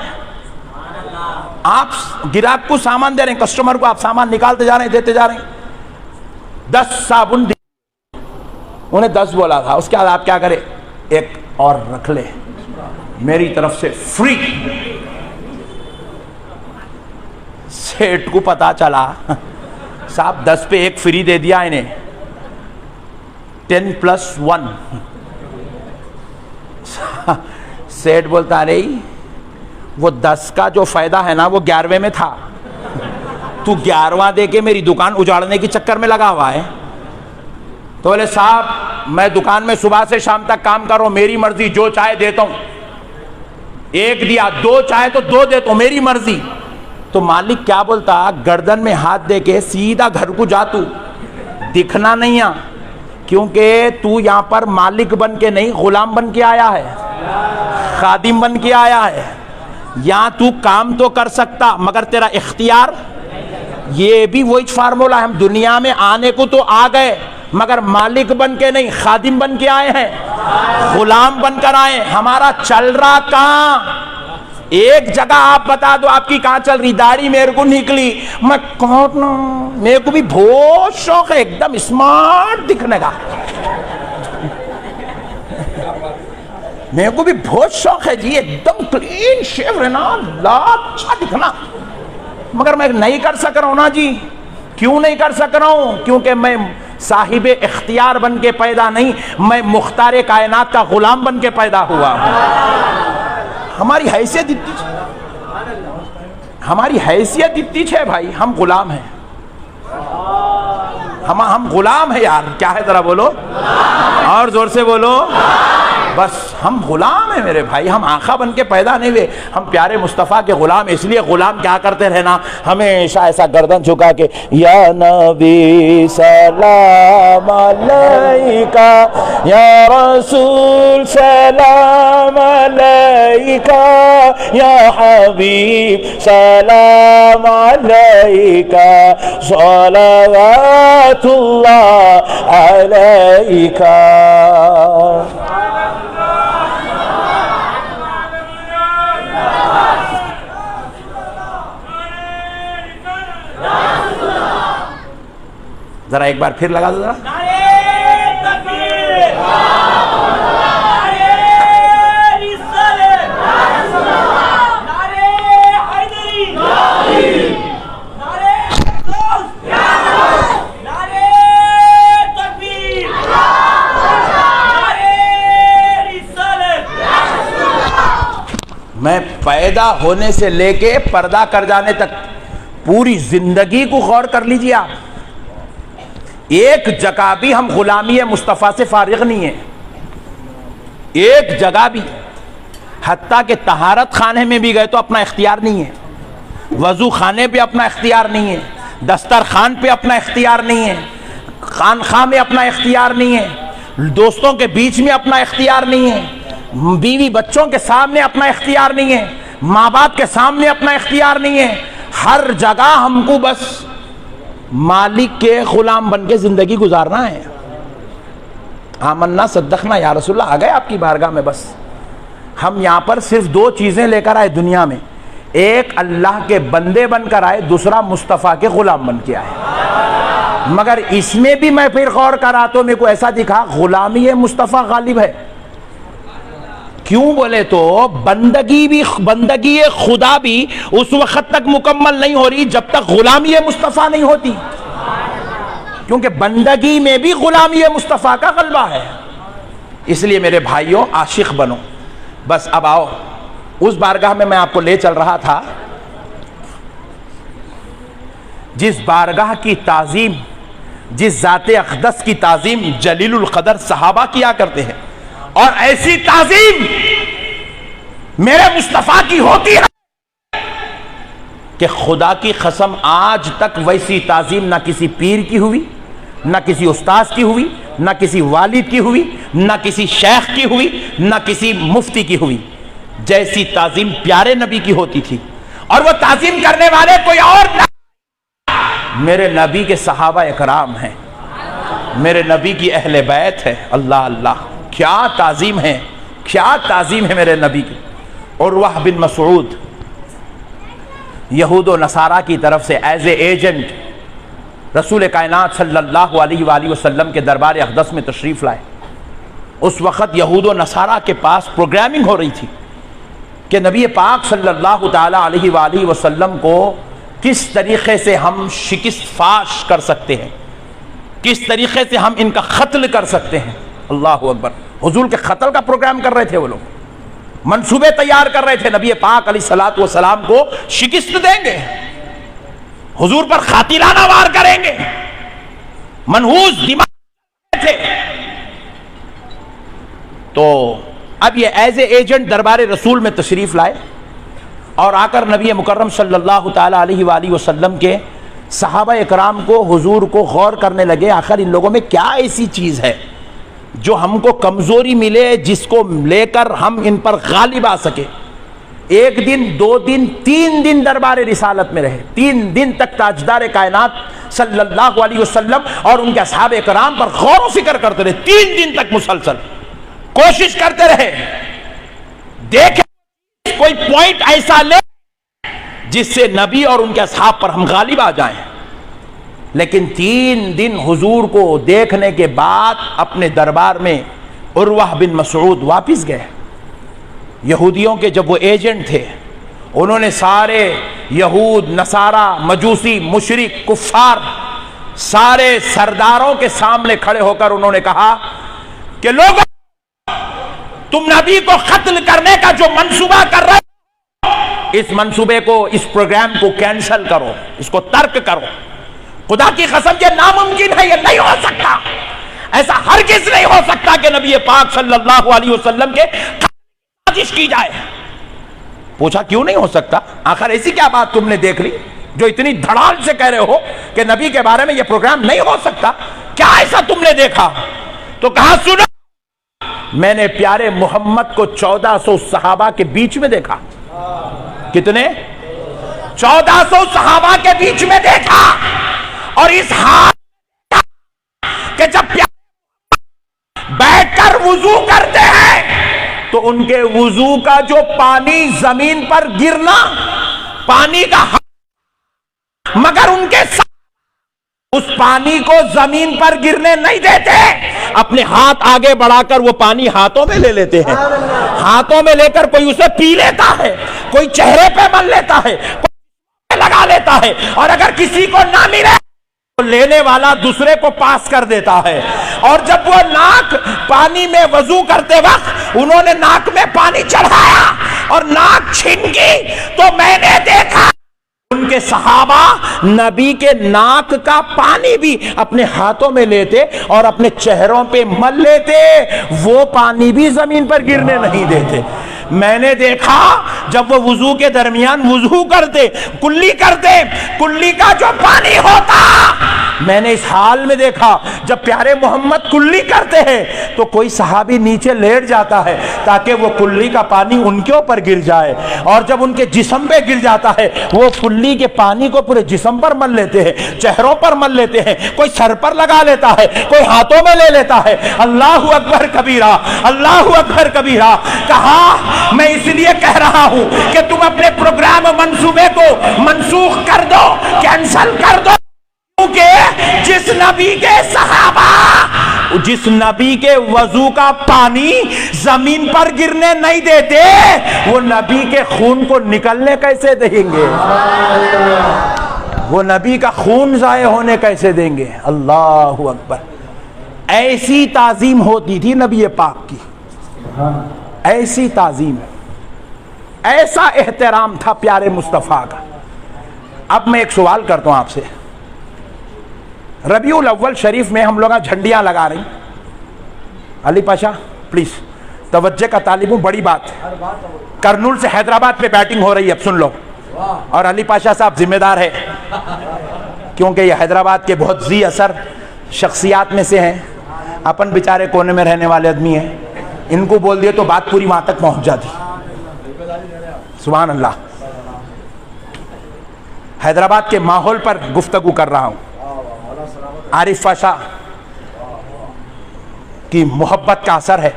آپ گراہک کو سامان دے رہے ہیں, کسٹمر کو آپ سامان نکالتے جا رہے ہیں, دیتے جا رہے ہیں. 10 صابن انہیں 10 بولا تھا, اس کے بعد آپ کیا کرے, ایک اور رکھ لے میری طرف سے فری. سیٹ کو پتا چلا صاحب 10 پہ ایک فری دے دیا انہیں, 10+1. سیٹ بولتا رہی وہ 10 کا جو فائدہ ہے نا وہ 11ویں میں تھا, تو 11واں دے کے میری دکان اجاڑنے کی چکر میں لگا ہوا ہے. تو بولے صاحب میں دکان میں صبح سے شام تک کام کر رہا ہوں, میری مرضی, جو چاہے دیتا ہوں. 1 دیا, 2 چاہے تو 2 دیتا ہوں, میری مرضی. تو مالک کیا بولتا, گردن میں ہاتھ دے کے سیدھا گھر کو جا, تو دکھنا نہیں ہے, کیونکہ تو یہاں پر مالک بن کے نہیں غلام بن کے آیا ہے, خادم بن کے آیا ہے. یہاں تو کام تو کر سکتا مگر تیرا اختیار. یہ بھی وہی فارمولا ہے, ہم دنیا میں آنے کو تو آ گئے مگر مالک بن کے نہیں, خادم بن کے آئے ہیں, غلام بن کر آئے. ہمارا چل رہا کہاں؟ ایک جگہ آپ بتا دو آپ کی کہاں چل رہی. داڑھی میرے کو نکلی, میں کون, میرے کو بھی بہت شوق ہے ایک دم اسمارٹ دکھنے کا, میرے کو بھی بہت شوق ہے جی ایک دم کلین شیو رہنا, اچھا دکھنا, مگر میں نہیں کر سک رہا ہوں نا جی. کیوں نہیں کر سک رہا ہوں؟ کیونکہ میں صاحب اختیار بن کے پیدا نہیں, میں مختار کائنات کا غلام بن کے پیدا ہوا. ہماری حیثیت اتنی, ہماری حیثیت اتنی ہے بھائی, ہم غلام ہیں, ہم غلام ہیں یار. کیا ہے ذرا بولو, اور زور سے بولو. بس ہم غلام ہیں میرے بھائی, ہم آقا بن کے پیدا نہیں ہوئے, ہم پیارے مصطفیٰ کے غلام. اس لیے غلام کیا کرتے رہنا, ہمیشہ ایسا گردن جھکا کے یا نبی سلام علیکہ, یا رسول سلام علیکہ, یا حبیب سلام علیکہ, صلوات اللہ علیکہ. ذرا ایک بار پھر لگا دو ذرا. میں پیدا ہونے سے لے کے پردہ کر جانے تک پوری زندگی کو غور کر لیجیے آپ, ایک جگہ بھی ہم غلامی مصطفیٰ سے فارغ نہیں ہیں, ایک جگہ بھی. حتیٰ کہ طہارت خانے میں بھی گئے تو اپنا اختیار نہیں ہے, وضو خانے پہ اپنا اختیار نہیں ہے, دسترخوان پہ اپنا اختیار نہیں ہے, خانخواہ میں اپنا اختیار نہیں ہے, دوستوں کے بیچ میں اپنا اختیار نہیں ہے, بیوی بچوں کے سامنے اپنا اختیار نہیں ہے, ماں باپ کے سامنے اپنا اختیار نہیں ہے، ہر جگہ ہم کو بس مالک کے غلام بن کے زندگی گزارنا ہے۔ آمنا صدقنا یا رسول اللہ، آ گئے آپ کی بارگاہ میں، بس ہم یہاں پر صرف دو چیزیں لے کر آئے دنیا میں، ایک اللہ کے بندے بن کر آئے، دوسرا مصطفیٰ کے غلام بن کے آئے۔ مگر اس میں بھی میں پھر غور کرا تو میرے کو ایسا دکھا غلامی مصطفیٰ غالب ہے۔ کیوں بولے تو بندگی خدا بھی اس وقت تک مکمل نہیں ہو رہی جب تک غلامی مصطفیٰ نہیں ہوتی، کیونکہ بندگی میں بھی غلامی مصطفیٰ کا غلبہ ہے۔ اس لیے میرے بھائیوں عاشق بنو۔ بس اب آؤ اس بارگاہ میں آپ کو لے چل رہا تھا جس بارگاہ کی تعظیم، جس ذات اقدس کی تعظیم جلیل القدر صحابہ کیا کرتے ہیں، اور ایسی تعظیم میرے مصطفیٰ کی ہوتی ہے کہ خدا کی قسم آج تک ویسی تعظیم نہ کسی پیر کی ہوئی، نہ کسی استاذ کی ہوئی، نہ کسی والد کی ہوئی، نہ کسی شیخ کی ہوئی، نہ کسی مفتی کی ہوئی، جیسی تعظیم پیارے نبی کی ہوتی تھی۔ اور وہ تعظیم کرنے والے کوئی اور نہ، میرے نبی کے صحابہ اکرام ہیں، میرے نبی کی اہل بیت ہے۔ اللہ اللہ، کیا تعظیم ہے، کیا تعظیم ہے میرے نبی کی۔ عروہ بن مسعود یہود و نصارہ کی طرف سے ایز اے ایجنٹ رسول کائنات صلی اللہ علیہ وآلہ وسلم کے دربار اقدس میں تشریف لائے۔ اس وقت یہود و نصارہ کے پاس پروگرامنگ ہو رہی تھی کہ نبی پاک صلی اللہ تعالی علیہ وآلہ وسلم کو کس طریقے سے ہم شکست فاش کر سکتے ہیں، کس طریقے سے ہم ان کا قتل کر سکتے ہیں۔ اللہ اکبر، حضور کے قتل کا پروگرام کر رہے تھے وہ لوگ، منصوبے تیار کر رہے تھے، نبی پاک علیہ الصلوۃ والسلام کو شکست دیں گے، حضور پر قاتلانہ وار کریں گے، منحوس دماغ تھے۔ تو اب یہ ایز اے ایجنٹ دربار رسول میں تشریف لائے اور آ کر نبی مکرم صلی اللہ تعالی علیہ وآلہ وسلم کے صحابہ اکرام کو، حضور کو غور کرنے لگے، آخر ان لوگوں میں کیا ایسی چیز ہے جو ہم کو کمزوری ملے، جس کو لے کر ہم ان پر غالب آ سکے۔ ایک دن، دو دن، 3 دن دربار رسالت میں رہے، 3 دن تک تاجدار کائنات صلی اللہ علیہ وسلم اور ان کے اصحاب اکرام پر غور و فکر کرتے رہے، 3 دن تک مسلسل کوشش کرتے رہے، دیکھیں کوئی پوائنٹ ایسا لے جس سے نبی اور ان کے اصحاب پر ہم غالب آ جائیں۔ لیکن 3 دن حضور کو دیکھنے کے بعد اپنے دربار میں عروہ بن مسعود واپس گئے۔ یہودیوں کے جب وہ ایجنٹ تھے، انہوں نے سارے یہود، نصارہ، مجوسی، مشرک، کفار، سارے سرداروں کے سامنے کھڑے ہو کر انہوں نے کہا کہ لوگوں، تم نبی کو قتل کرنے کا جو منصوبہ کر رہے ہو، اس منصوبے کو، اس پروگرام کو کینسل کرو، اس کو ترک کرو۔ خدا کی قسم یہ ناممکن ہے، یہ نہیں ہو سکتا، ایسا ہرگز نہیں ہو سکتا کہ نبی پاک صلی اللہ علیہ وسلم کے سازش کی جائے۔ پوچھا کیوں نہیں ہو سکتا؟ آخر ایسی کیا بات تم نے دیکھ لی جو اتنی دھڑال سے کہہ رہے ہو کہ نبی کے بارے میں یہ پروگرام نہیں ہو سکتا؟ کیا ایسا تم نے دیکھا؟ تو کہا سنو، میں نے پیارے محمد کو 1400 صحابہ کے بیچ میں دیکھا۔ کتنے؟ 1400 صحابہ کے بیچ میں دیکھا، اور اس حال کہ جب بیٹھ کر وضو کرتے ہیں تو ان کے وضو کا جو پانی زمین پر گرنا، پانی کا حق، مگر ان کے ساتھ اس پانی کو زمین پر گرنے نہیں دیتے، اپنے ہاتھ آگے بڑھا کر وہ پانی ہاتھوں میں لے لیتے ہیں، ہاتھوں میں لے کر کوئی اسے پی لیتا ہے، کوئی چہرے پہ مل لیتا ہے، کوئی لگا لیتا ہے، اور اگر کسی کو نہ ملے تو لینے والا دوسرے کو پاس کر دیتا ہے۔ اور جب وہ ناک پانی میں وضو کرتے وقت انہوں نے ناک میں پانی چڑھایا اور ناک چھنکی تو میں نے دیکھا ان کے صحابہ نبی کے ناک کا پانی بھی اپنے ہاتھوں میں لیتے اور اپنے چہروں پہ مل لیتے، وہ پانی بھی زمین پر گرنے نہیں دیتے۔ میں نے دیکھا جب وہ وضو کے درمیان وضو کرتے، کلی کرتے، کلی کا جو پانی ہوتا میں نے اس حال میں دیکھا جب پیارے محمد کلی کرتے ہیں تو کوئی صحابی نیچے لیٹ جاتا ہے تاکہ وہ کلی کا پانی ان کے اوپر گر جائے، اور جب ان کے جسم پہ گر جاتا ہے وہ کلی کے پانی کو پورے جسم پر مل لیتے ہیں، چہروں پر مل لیتے ہیں، کوئی سر پر لگا لیتا ہے، کوئی ہاتھوں میں لے لیتا ہے۔ اللہ اکبر کبیرہ، اللہ اکبر کبیرہ۔ کہا میں اس لیے کہہ رہا ہوں کہ تم اپنے پروگرام منصوبے کو منسوخ کر دو، کینسل کر دو، کیونکہ جس نبی کے صحابہ جس نبی کے وضو کا پانی زمین پر گرنے نہیں دیتے وہ نبی کے خون کو نکلنے کیسے دیں گے؟ وہ نبی کا خون ضائع ہونے کیسے دیں گے؟ اللہ اکبر۔ ایسی تعظیم ہوتی تھی نبی پاک کی، ایسی تعظیم، ایسا احترام تھا پیارے مصطفیٰ کا۔ اب میں ایک سوال کرتا ہوں آپ سے، ربیع الاول شریف میں ہم لوگ جھنڈیاں لگا رہی، علی پاشا پلیز توجہ کا طالب ہوں، بڑی بات، کرنول سے حیدرآباد پہ بیٹنگ ہو رہی ہے، اب سن لو، اور علی پاشا صاحب ذمہ دار ہے کیونکہ یہ حیدرآباد کے بہت ذی اثر شخصیات میں سے ہیں، اپن بیچارے کونے میں رہنے والے آدمی ہیں، ان کو بول دیے تو بات پوری وہاں تک پہنچ جاتی۔ سبحان اللہ۔ حیدرآباد کے ماحول پر گفتگو کر رہا ہوں۔ عارف پاشا کی محبت کا اثر ہے،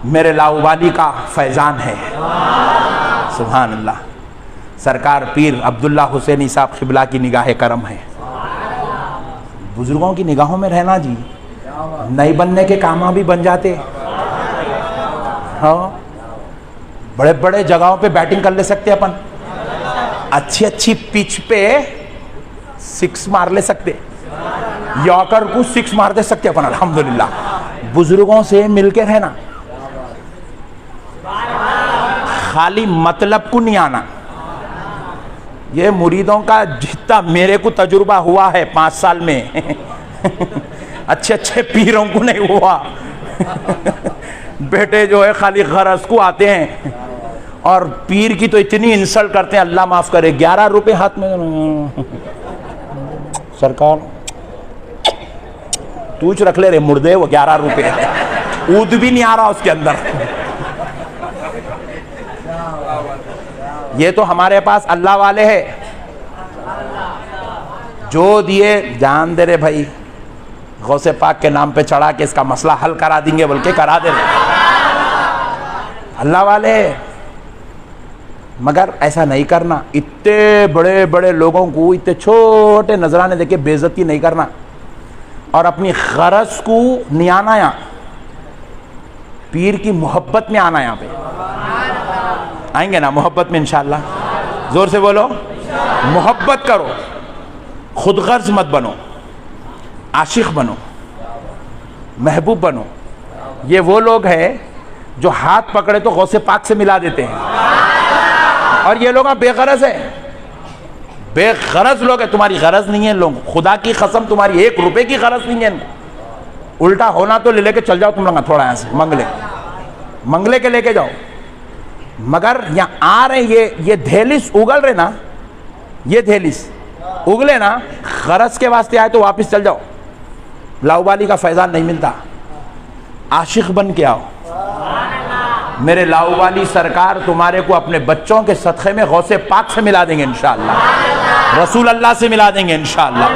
میرے لاؤبالی کا فیضان ہے۔ سبحان اللہ۔ سرکار پیر عبداللہ حسینی صاحب قبلہ کی نگاہ کرم ہے۔ بزرگوں کی نگاہوں میں رہنا جی، نہیں بننے کے کاماں بھی بن جاتے، ہاں، بڑے بڑے جگہوں پہ بیٹنگ کر لے سکتے اپن، اچھی اچھی پچ پہ سکس مار لے سکتے، یارکر کو سکس مار دے سکتے اپن، الحمدللہ۔ بزرگوں سے مل کے رہنا، خالی مطلب کو نہیں آنا۔ یہ مریدوں کا جتنا میرے کو تجربہ ہوا ہے 5 سال میں اچھے اچھے پیروں کو نہیں ہوا۔ بیٹے جو ہے خالی غرض کو آتے ہیں اور پیر کی تو اتنی انسلٹ کرتے ہیں، اللہ معاف کرے، 11 روپے ہاتھ میں، سرکار توچ رکھ لے رے مردے، وہ 11 روپے اود بھی نہیں آ رہا اس کے اندر۔ یہ تو ہمارے پاس اللہ والے ہیں جو دیے، جان دے رے بھائی، غوث پاک کے نام پہ چڑھا کے اس کا مسئلہ حل کرا دیں گے، بلکہ کرا دے رہے اللہ والے۔ مگر ایسا نہیں کرنا، اتنے بڑے بڑے لوگوں کو اتنے چھوٹے نذرانے دے کے بے عزتی نہیں کرنا، اور اپنی غرض کو نہیں آنا، یہاں پیر کی محبت میں آنا۔ یہاں پہ آئیں گے نا محبت میں انشاءاللہ، زور سے بولو، محبت کرو، خود غرض مت بنو، عاشق بنو، محبوب بنو۔ یہ وہ لوگ ہیں جو ہاتھ پکڑے تو غوث پاک سے ملا دیتے ہیں، اور یہ لوگ بے غرض ہے، بے غرض لوگ ہیں، تمہاری غرض نہیں ہے لوگ، خدا کی قسم تمہاری 1 روپے کی غرض نہیں ہے، الٹا ہونا تو لے کے چل جاؤ تم لوگ، تھوڑا یہاں سے منگلے کے لے کے جاؤ، مگر یہاں آ رہے یہ دھیلس اگل رہے نا، یہ دھیلس اگلے نا، غرض کے واسطے آئے تو واپس چل جاؤ، لاؤبالی کا فیضان نہیں ملتا، عاشق بن کے آؤ۔ میرے لاؤبالی سرکار تمہارے کو اپنے بچوں کے صدقے میں غوث پاک سے ملا دیں گے انشاءاللہ، رسول اللہ سے ملا دیں گے انشاءاللہ،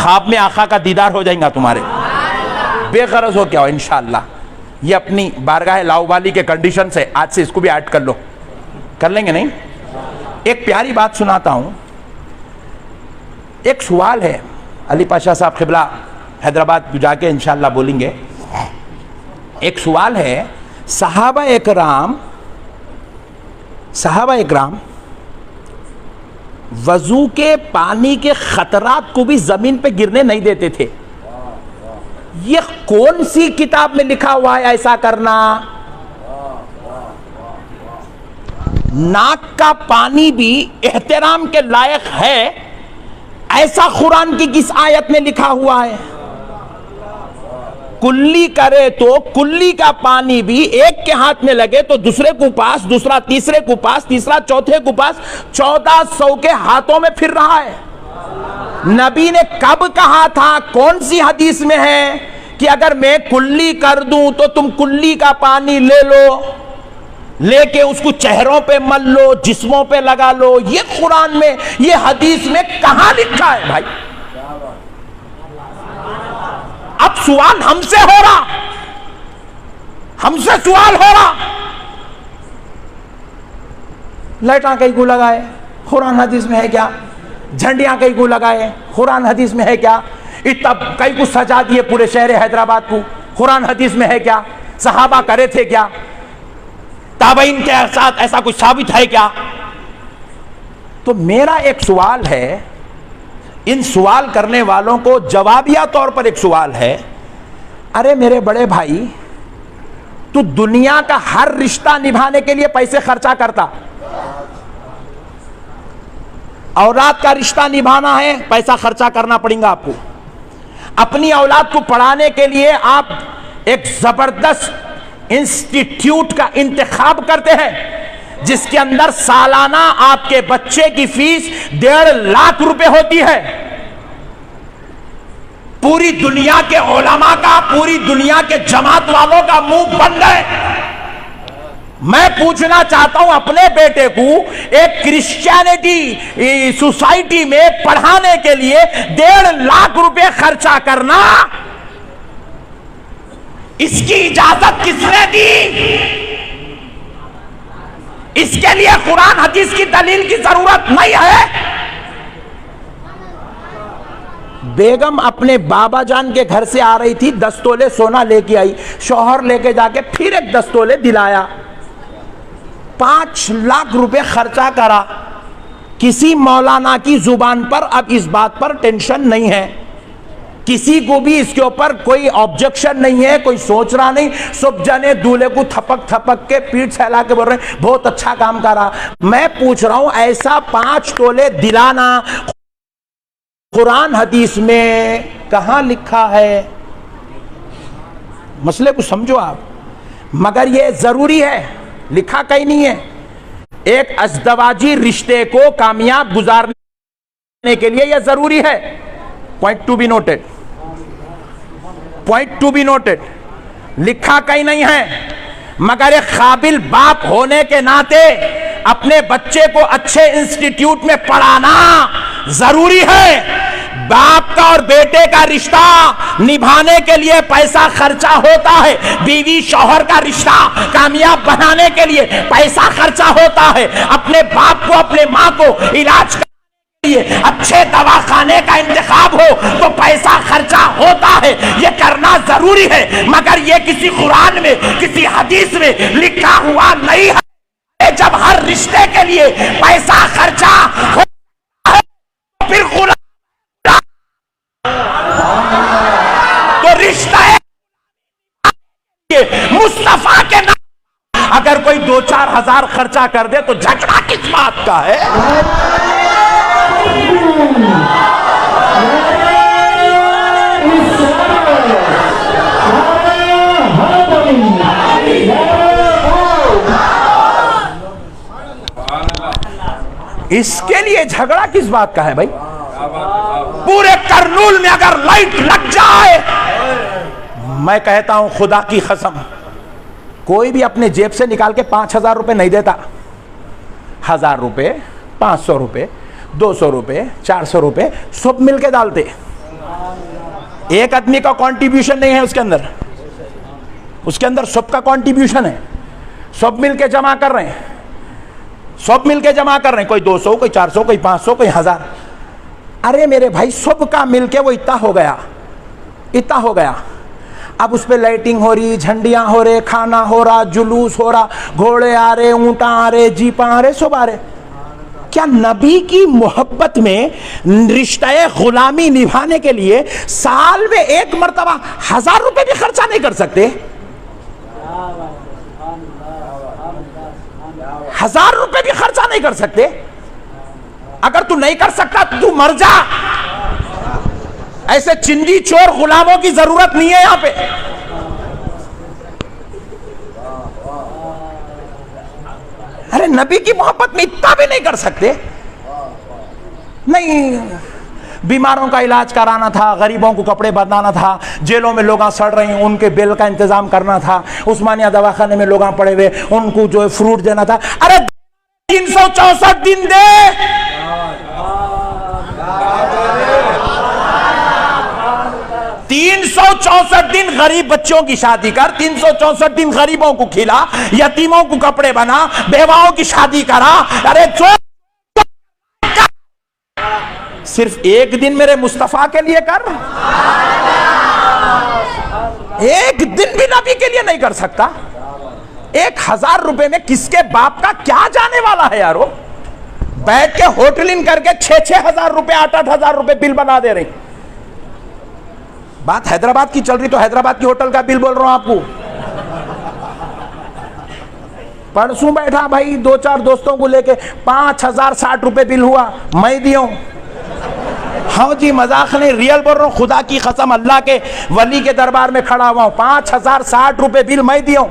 خواب میں آقا کا دیدار ہو جائیں گا تمہارے، بے غرض ہو کے آؤ انشاءاللہ۔ یہ اپنی بارگاہ لاؤبالی کے کنڈیشن سے آج سے اس کو بھی ایڈ کر لو، کر لیں گے نہیں؟ ایک پیاری بات سناتا ہوں، ایک سوال ہے، علی پاشا صاحب قبلہ حیدرآباد جا کے انشاءاللہ بولیں گے۔ ایک سوال ہے، صحابہ اکرام وضو کے پانی کے خطرات کو بھی زمین پہ گرنے نہیں دیتے تھے، یہ کون سی کتاب میں لکھا ہوا ہے ایسا کرنا؟ ناک کا پانی بھی احترام کے لائق ہے، ایسا قرآن کی کس آیت میں لکھا ہوا ہے؟ کلی کرے تو کلی کا پانی بھی ایک کے ہاتھ میں لگے تو دوسرے کو پاس، دوسرا تیسرے کو پاس، تیسرا چوتھے کو پاس، 1400 کے ہاتھوں میں پھر رہا ہے۔ نبی نے کب کہا تھا؟ کون سی حدیث میں ہے کہ اگر میں کلی کر دوں تو تم کلی کا پانی لے لو، لے کے اس کو چہروں پہ مل لو، جسموں پہ لگا لو؟ یہ قرآن میں، یہ حدیث میں کہاں لکھا ہے بھائی؟ اب سوال ہم سے ہو رہا، ہم سے سوال ہو رہا، لائٹاں کہیں کو لگائے، قرآن حدیث میں ہے کیا؟ جھنڈیاں کہیں کو لگائے، قرآن حدیث میں ہے کیا؟ تب کئی کو سجا دیے پورے شہر حیدرآباد کو، قرآن حدیث میں ہے کیا؟ صحابہ کرے تھے کیا؟ تابعین کے ساتھ ایسا کچھ ثابت ہے کیا؟ تو میرا ایک سوال ہے، ان سوال کرنے والوں کو جوابیہ طور پر ایک سوال ہے، ارے میرے بڑے بھائی، تو دنیا کا ہر رشتہ نبھانے کے لیے پیسے خرچہ کرتا، اولاد کا رشتہ نبھانا ہے پیسہ خرچہ کرنا پڑے گا آپ کو، اپنی اولاد کو پڑھانے کے لیے آپ ایک زبردست انسٹیٹیوٹ کا انتخاب کرتے ہیں جس کے اندر سالانہ آپ کے بچے کی فیس 1.5 لاکھ روپے ہوتی ہے، پوری دنیا کے علماء کا، پوری دنیا کے جماعت والوں کا منہ بند ہے۔ میں پوچھنا چاہتا ہوں اپنے بیٹے کو ایک کرسچینٹی سوسائٹی میں پڑھانے کے لیے 1.5 لاکھ روپے خرچہ کرنا، اس کی اجازت کس نے دی؟ اس کے لیے قرآن حدیث کی دلیل کی ضرورت نہیں ہے۔ بیگم اپنے بابا جان کے گھر سے آ رہی تھی، 10 تولے سونا لے کے آئی، شوہر لے کے جا کے پھر ایک 10 تولے دلایا، 5 لاکھ روپے خرچہ کرا۔ کسی مولانا کی زبان پر اب اس بات پر ٹینشن نہیں ہے، کسی کو بھی اس کے اوپر کوئی آبجیکشن نہیں ہے، کوئی سوچ رہا نہیں، سب جنے دولے کو تھپک تھپک کے پیٹ سہلا کے بول رہے ہیں بہت اچھا کام کرا۔ میں پوچھ رہا ہوں ایسا 5 تولے دلانا قرآن حدیث میں کہاں لکھا ہے؟ مسئلے کو سمجھو آپ، مگر یہ ضروری ہے، لکھا کہیں نہیں ہے۔ ایک ازدواجی رشتے کو کامیاب گزارنے کے لیے یہ ضروری ہے۔ Point to be noted, point to be noted, لکھا کہیں نہیں ہے، مگر ایک قابل باپ ہونے کے ناطے اپنے بچے کو اچھے انسٹیٹیوٹ میں پڑھانا ضروری ہے۔ باپ کا اور بیٹے کا رشتہ نبھانے کے لیے پیسہ خرچہ ہوتا ہے، بیوی شوہر کا رشتہ کامیاب بنانے کے لیے پیسہ خرچہ ہوتا ہے، اپنے باپ کو اپنے ماں کو علاج اچھے دواخانے کا انتخاب ہو تو پیسہ خرچہ ہوتا ہے، یہ کرنا ضروری ہے، مگر یہ کسی قرآن میں کسی حدیث میں لکھا ہوا نہیں ہے۔ جب ہر رشتے کے لیے پیسہ خرچہ ہوتا ہے پھر تو رشتہ مصطفیٰ کے نام اگر کوئی 2-4 ہزار خرچہ کر دے تو جھگڑا کس بات کا ہے؟ اس کے لیے جھگڑا کس بات کا ہے بھائی؟ پورے کرنول میں اگر لائٹ لگ جائے، میں کہتا ہوں خدا کی قسم کوئی بھی اپنے جیب سے نکال کے 5,000 روپے نہیں دیتا، 1,000 روپے، 500 روپے، 200 روپے، 400 روپے سب مل کے ڈالتے، ایک آدمی کا کنٹریبیوشن نہیں ہے اس کے اندر سب کا کنٹریبیوشن ہے، سب مل کے جمع کر رہے ہیں، سب مل کے جمع کر رہے ہیں، کوئی 200 کوئی 400 کوئی 500 کوئی 1,000۔ ارے میرے بھائی سب کا مل کے وہ اتنا ہو گیا، اب اس پہ لائٹنگ ہو رہی، جھنڈیاں ہو رہے، کھانا ہو رہا، جلوس ہو رہا، گھوڑے آ رہے، اونٹاں آ رہے، جیپاں آ رہے، سب آ رہے۔ کیا نبی کی محبت میں رشتہ غلامی نبھانے کے لیے سال میں ایک مرتبہ 1,000 روپے بھی خرچہ نہیں کر سکتے؟ 1,000 روپے بھی خرچہ نہیں کر سکتے؟ اگر تو نہیں کر سکتا تو مر جا، ایسے چندی چور غلاموں کی ضرورت نہیں ہے یہاں پہ۔ ارے نبی کی محبت میں اتنا بھی نہیں کر سکتے؟ نہیں، بیماروں کا علاج کرانا تھا، غریبوں کو کپڑے بدلانا تھا، جیلوں میں لوگ سڑ رہے ہیں ان کے بل کا انتظام کرنا تھا، عثمانیہ دواخانے میں لوگ پڑے ہوئے ان کو جو ہے فروٹ دینا تھا. ارے 364 دن دے. 364 دن غریب بچوں کی شادی کر، 364 دن غریبوں کو کھلا، یتیموں کو کپڑے بنا، بیواؤں کی شادی کرا. ارے صرف ایک دن میرے مصطفیٰ کے لیے کر. ایک دن بھی نبی کے لیے نہیں کر سکتا. 1000 روپے میں کس کے باپ کا کیا جانے والا ہے یارو. بیٹھ کے ہوٹلنگ کر کے 6,000 روپے 8,000 روپے بل بنا دے رہے. بات حیدرآباد کی چل رہی تو حیدرآباد کی ہوٹل کا بل بول رہا ہوں آپ کو. پرسوں بیٹھا بھائی 2-4 دوستوں کو لے کے 5,060 روپے بل ہوا، میں دیوں. ہاں جی مذاق نہیں، ریئل بول رہا ہوں، خدا کی قسم اللہ کے ولی کے دربار میں کھڑا ہوا ہوں. 5,060 روپے بل میں دیوں.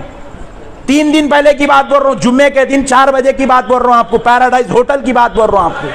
3 دن پہلے کی بات بول رہا ہوں، جمعے کے دن 4 بجے کی بات بول رہا ہوں آپ کو، پیراڈائز ہوٹل کی بات بول رہا ہوں آپ کو.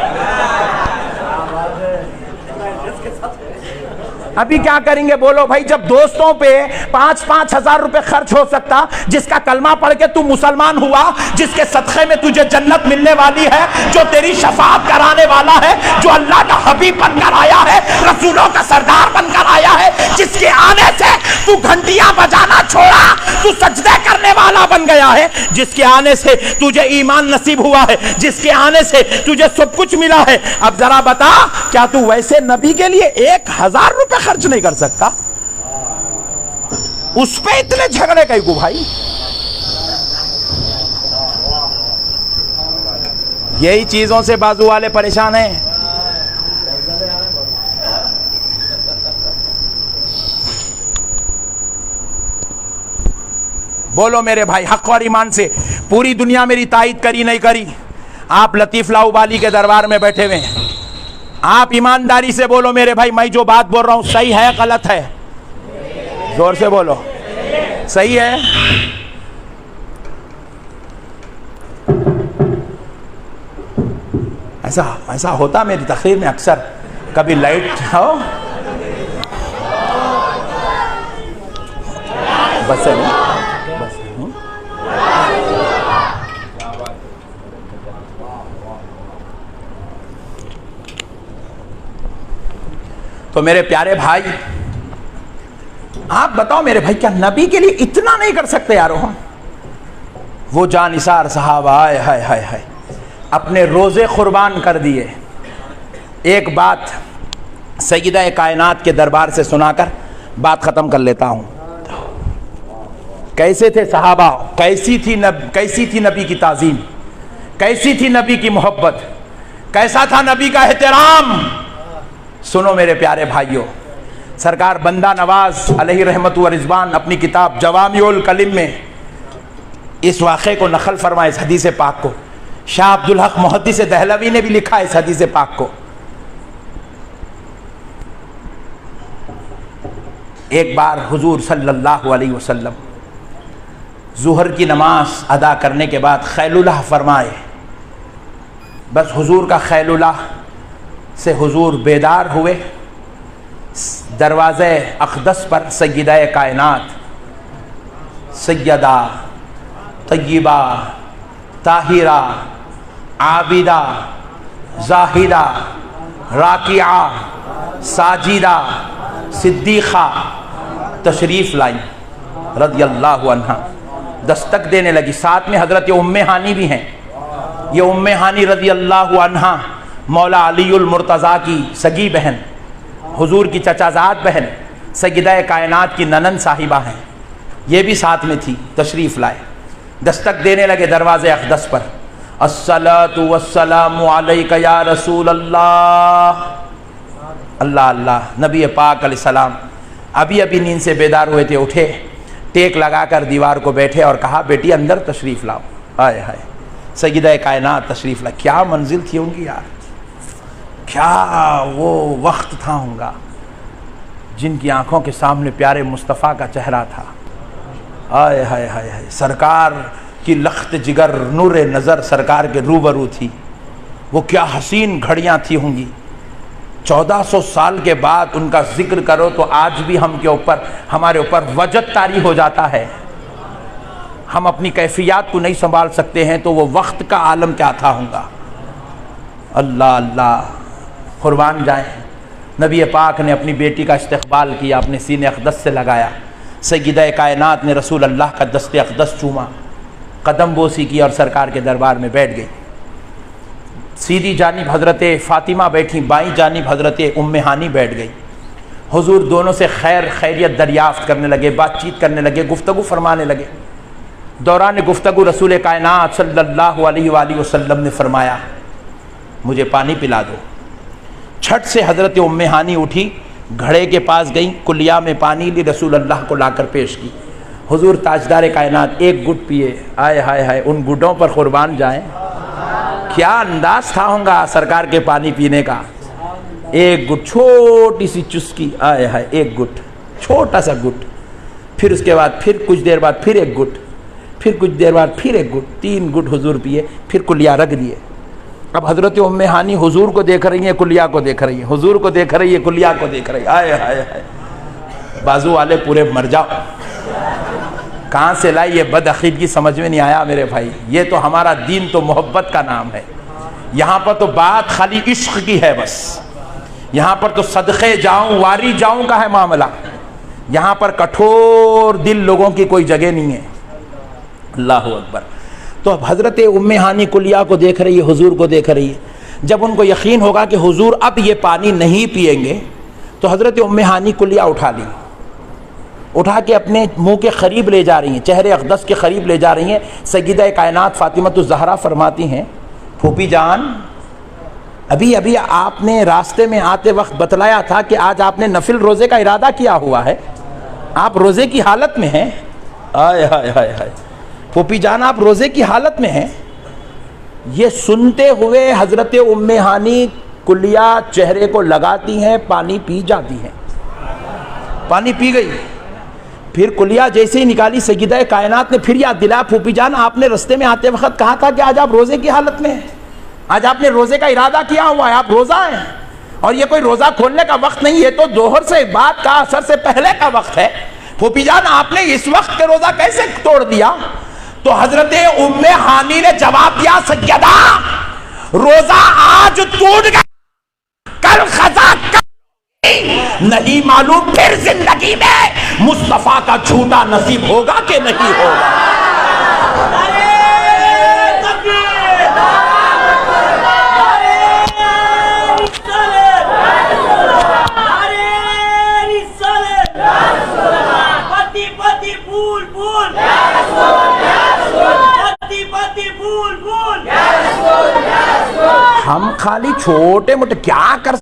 ابھی کیا کریں گے بولو بھائی. جب دوستوں پہ 5-5 ہزار روپے خرچ ہو سکتا، جس کا کلمہ پڑھ کے تو مسلمان ہوا، جس کے صدقے میں تجھے جنت ملنے والی ہے، جو تیری شفاعت کرانے والا ہے، جو اللہ کا حبیب بن کر آیا ہے، رسولوں کا سردار بن کر آیا ہے، جس کے آنے سے تو گھنٹیاں بجانا چھوڑا، تو سجدے کرنے والا بن گیا ہے، جس کے آنے سے تجھے ایمان نصیب ہوا ہے، جس کے آنے سے تجھے سب کچھ ملا ہے. اب ذرا بتا، کیا تو ویسے نبی کے لیے 1,000 روپے خرچ نہیں کر سکتا؟ اس پہ اتنے جھگڑے کئی کو بھائی. یہی چیزوں سے بازو والے پریشان ہیں. بولو میرے بھائی حق اور ایمان سے، پوری دنیا میری تائید کری نہیں کری، آپ لطیف لاؤبالی کے دربار میں بیٹھے ہوئے ہیں، آپ ایمانداری سے بولو میرے بھائی، میں جو بات بول رہا ہوں صحیح ہے غلط ہے؟ زور سے بولو. صحیح ہے؟ ایسا ہوتا میری تقریر میں اکثر، کبھی لائٹ ہو بس ہے تو میرے پیارے بھائی، آپ بتاؤ میرے بھائی، کیا نبی کے لیے اتنا نہیں کر سکتے یارو ہم؟ وہ جانثار صحابہ ہائے ہائے ہائے ہائے اپنے روزے قربان کر دیے. ایک بات سیدہ کائنات کے دربار سے سنا کر بات ختم کر لیتا ہوں. کیسے تھے صحابہ، کیسی تھی نبی کی تعظیم، کیسی تھی نبی کی محبت، کیسا تھا نبی کا احترام. سنو میرے پیارے بھائیوں، سرکار بندہ نواز علیہ رحمت و رضوان اپنی کتاب جوامع الکلم میں اس واقعے کو نقل فرمائے، اس حدیث پاک کو. شاہ عبدالحق محدث دہلوی نے بھی لکھا اس حدیث پاک کو. ایک بار حضور صلی اللہ علیہ وسلم ظہر کی نماز ادا کرنے کے بعد خیلولہ فرمائے. بس حضور کا خیلولہ سے حضور بیدار ہوئے. دروازے اقدس پر سیدہ کائنات سیدہ طیبہ طاہرہ عابدہ زاہدہ راکعہ ساجدہ صدیقہ تشریف لائیں رضی اللہ عنہ. دستک دینے لگی. ساتھ میں حضرت ام ہانی بھی ہیں. یہ ام ہانی رضی اللہ عنہ مولا علی المرتضیٰ کی سگی بہن، حضور کی چچا زاد بہن، سیدہ کائنات کی ننند صاحبہ ہیں. یہ بھی ساتھ میں تھی. تشریف لائے، دستک دینے لگے دروازے اقدس پر. الصلاۃ والسلام علیک یا رسول اللہ. اللہ اللہ. نبی پاک علیہ السلام ابھی نیند سے بیدار ہوئے تھے، اٹھے، ٹیک لگا کر دیوار کو بیٹھے اور کہا بیٹی اندر تشریف لاؤ. ہائے ہائے سیدہ کائنات تشریف لائے. کیا منزل تھی ان کی یار، کیا وہ وقت تھا ہوں گا جن کی آنکھوں کے سامنے پیارے مصطفیٰ کا چہرہ تھا. ہائے ہائے ہائے ہائے سرکار کی لخت جگر نور نظر سرکار کے روبرو تھی. وہ کیا حسین گھڑیاں تھی ہوں گی. 1400 سال کے بعد ان کا ذکر کرو تو آج بھی ہمارے اوپر وجد طاری ہو جاتا ہے. ہم اپنی کیفیات کو نہیں سنبھال سکتے ہیں تو وہ وقت کا عالم کیا تھا ہوگا. اللہ اللہ، قربان جائیں. نبی پاک نے اپنی بیٹی کا استقبال کیا، اپنے سینے اقدس سے لگایا. سیدہ کائنات نے رسول اللہ کا دست اقدس چوما، قدم بوسی کی اور سرکار کے دربار میں بیٹھ گئی. سیدھی جانب حضرت فاطمہ بیٹھی، بائیں جانب حضرت ام ہانی بیٹھ گئی. حضور دونوں سے خیریت دریافت کرنے لگے، بات چیت کرنے لگے، گفتگو فرمانے لگے. دوران گفتگو رسول کائنات صلی اللہ علیہ وآلہ وسلم نے فرمایا مجھے پانی پلا دو. چھٹ سے حضرت ام ہانی اٹھی، گھڑے کے پاس گئی، کلیا میں پانی لی، رسول اللہ کو لا کر پیش کی. حضور تاجدار کائنات ایک گھٹ پیے. آئے ہائے ہائے، ان گھٹوں پر قربان جائیں. کیا انداز تھا ہوگا سرکار کے پانی پینے کا. ایک گھٹ، چھوٹی سی چسکی، آئے ہائے، ایک گھٹ، چھوٹا سا گھٹ. پھر اس کے بعد پھر کچھ دیر بعد پھر ایک گھٹ، پھر کچھ دیر بعد پھر ایک گھٹ. 3 گھٹ حضور پیے، پھر کلیا رکھ دیے. اب حضرت ام ہانی حضور کو دیکھ رہی ہیں، کلیا کو دیکھ رہی ہیں، حضور کو دیکھ رہی ہے، کلیا کو دیکھ رہی ہے. آئے ہائے ہائے، بازو والے پورے مر جاؤ. کہاں سے لائی یہ بد عقیدگی، سمجھ میں نہیں آیا میرے بھائی. یہ تو ہمارا دین تو محبت کا نام ہے. یہاں پر تو بات خالی عشق کی ہے بس. یہاں پر تو صدقے جاؤں واری جاؤں کا ہے معاملہ. یہاں پر کٹھور دل لوگوں کی کوئی جگہ نہیں ہے. اللہ اکبر. تو اب حضرت ام ہانی کلیا کو دیکھ رہی ہے، حضور کو دیکھ رہی ہے. جب ان کو یقین ہوگا کہ حضور اب یہ پانی نہیں پیئیں گے تو حضرت ام ہانی کلیا اٹھا لی، اٹھا کے اپنے منہ کے قریب لے جا رہی ہیں، چہرے اقدس کے قریب لے جا رہی ہیں. سیدہ کائنات فاطمہ الزہرا فرماتی ہیں پھوپھی جان، ابھی آپ نے راستے میں آتے وقت بتلایا تھا کہ آج آپ نے نفل روزے کا ارادہ کیا ہوا ہے، آپ روزے کی حالت میں ہیں. آئے ہائے ہائے ہائے، پھوپھی جان آپ روزے کی حالت میں ہیں. یہ سنتے ہوئے حضرت ام ہانی کلیا چہرے کو لگاتی ہیں، پانی پی جاتی ہیں. پانی پی گئی. پھر کلیا جیسے ہی نکالی، سیدہ کائنات نے پھر یاد دلایا پھوپھی جان آپ نے رستے میں آتے وقت کہا تھا کہ آج آپ روزے کی حالت میں ہیں، آج آپ نے روزے کا ارادہ کیا ہوا ہے، آپ روزہ ہیں. اور یہ کوئی روزہ کھولنے کا وقت نہیں، یہ تو ظہر سے بعد کا، عصر سے پہلے کا وقت ہے. پھوپھی جان آپ نے اس وقت کے روزہ کیسے توڑ دیا؟ تو حضرت ام ہانی نے جواب دیا سیدہ روزہ آج ٹوٹ گیا، کل قضا نہیں معلوم پھر زندگی میں مصطفیٰ کا جھوٹا نصیب ہوگا کہ نہیں ہوگا. ہم خالی چھوٹے موٹے کیا کر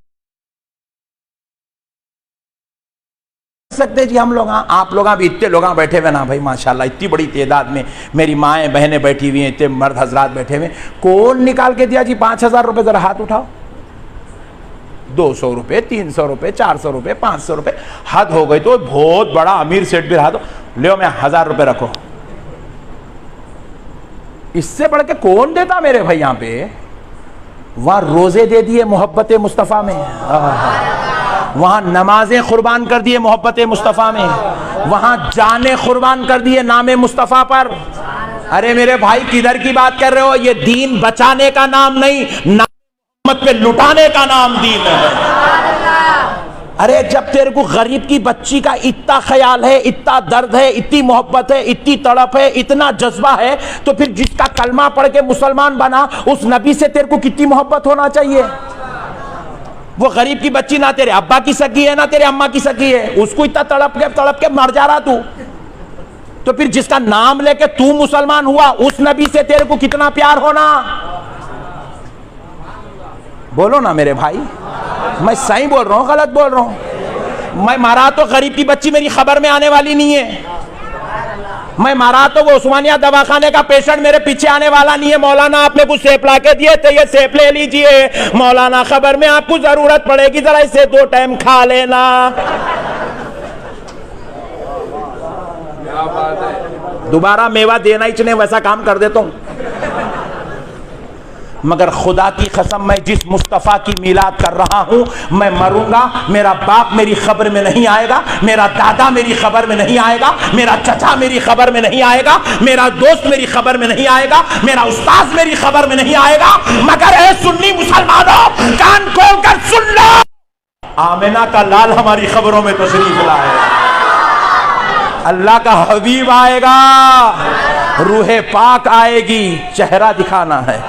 سکتے جی. ہم لوگ آپ لوگ بھی اتنے لوگ بیٹھے ہوئے نا بھائی ماشاءاللہ، اتنی بڑی تعداد میں میری مائیں بہنیں بیٹھی ہوئی ہیں، اتنے مرد حضرات بیٹھے ہوئے. کون نکال کے دیا جی 5000 روپے؟ ذرا ہاتھ اٹھاؤ. 200 روپے، 300 روپے، 400 روپے، 500 روپے، حد ہو گئی. تو بہت بڑا امیر سیٹ بھی رہا تو لیو میں 1000 روپے رکھو. اس سے بڑھ کے کون دیتا میرے بھائی؟ یہاں پہ وہاں روزے دے دیے محبت مصطفیٰ میں، وہاں نمازیں قربان کر دیے محبت مصطفیٰ میں، وہاں جانیں قربان کر دیے نام مصطفیٰ پر. ارے میرے بھائی کدھر کی بات کر رہے ہو؟ یہ دین بچانے کا نام نہیں، محمد پہ لٹانے کا نام دین ہے. ارے جب تیرے کو غریب کی بچی کا اتنا خیال ہے، اتنا درد ہے، اتنی محبت ہے، اتنی تڑپ ہے، اتنا جذبہ ہے، تو پھر جس کا کلمہ پڑھ کے مسلمان بنا اس نبی سے تیرے کو کتنی محبت ہونا چاہیے. وہ غریب کی بچی نہ تیرے ابا کی سکی ہے نہ تیرے اماں کی سکی ہے، اس کو اتنا تڑپ کے مر جا رہا تو پھر جس کا نام لے کے تو مسلمان ہوا اس نبی سے تیرے کو کتنا پیار ہونا. بولو نا میرے بھائی، میں صحیح بول رہا ہوں غلط بول رہا ہوں؟ میں مارا تو غریب کی بچی میری خبر میں آنے والی نہیں ہے، میں مارا تو وہ عثمانیہ دواخانے کا پیشنٹ میرے پیچھے آنے والا نہیں ہے. مولانا آپ نے کچھ سیپ لا کے دیے تھے، یہ سیپ لے لیجئے مولانا، خبر میں آپ کو ضرورت پڑے گی، ذرا اسے 2 ٹائم کھا لینا. دوبارہ میوہ دینا ہی چنے ویسا کام کر دیتا ہوں. مگر خدا کی قسم میں جس مصطفیٰ کی میلاد کر رہا ہوں میں مروں گا، میرا باپ میری خبر میں نہیں آئے گا، میرا دادا میری خبر میں نہیں آئے گا، میرا چچا میری خبر میں نہیں آئے گا، میرا دوست میری خبر میں نہیں آئے گا، میرا استاذ میری خبر میں نہیں آئے گا، مگر اے سنی مسلمانوں کان کھول کر سن لو، آمنہ کا لال ہماری خبروں میں تشریف لائے گا، اللہ کا حبیب آئے گا، روح پاک آئے گی، چہرہ دکھانا ہے۔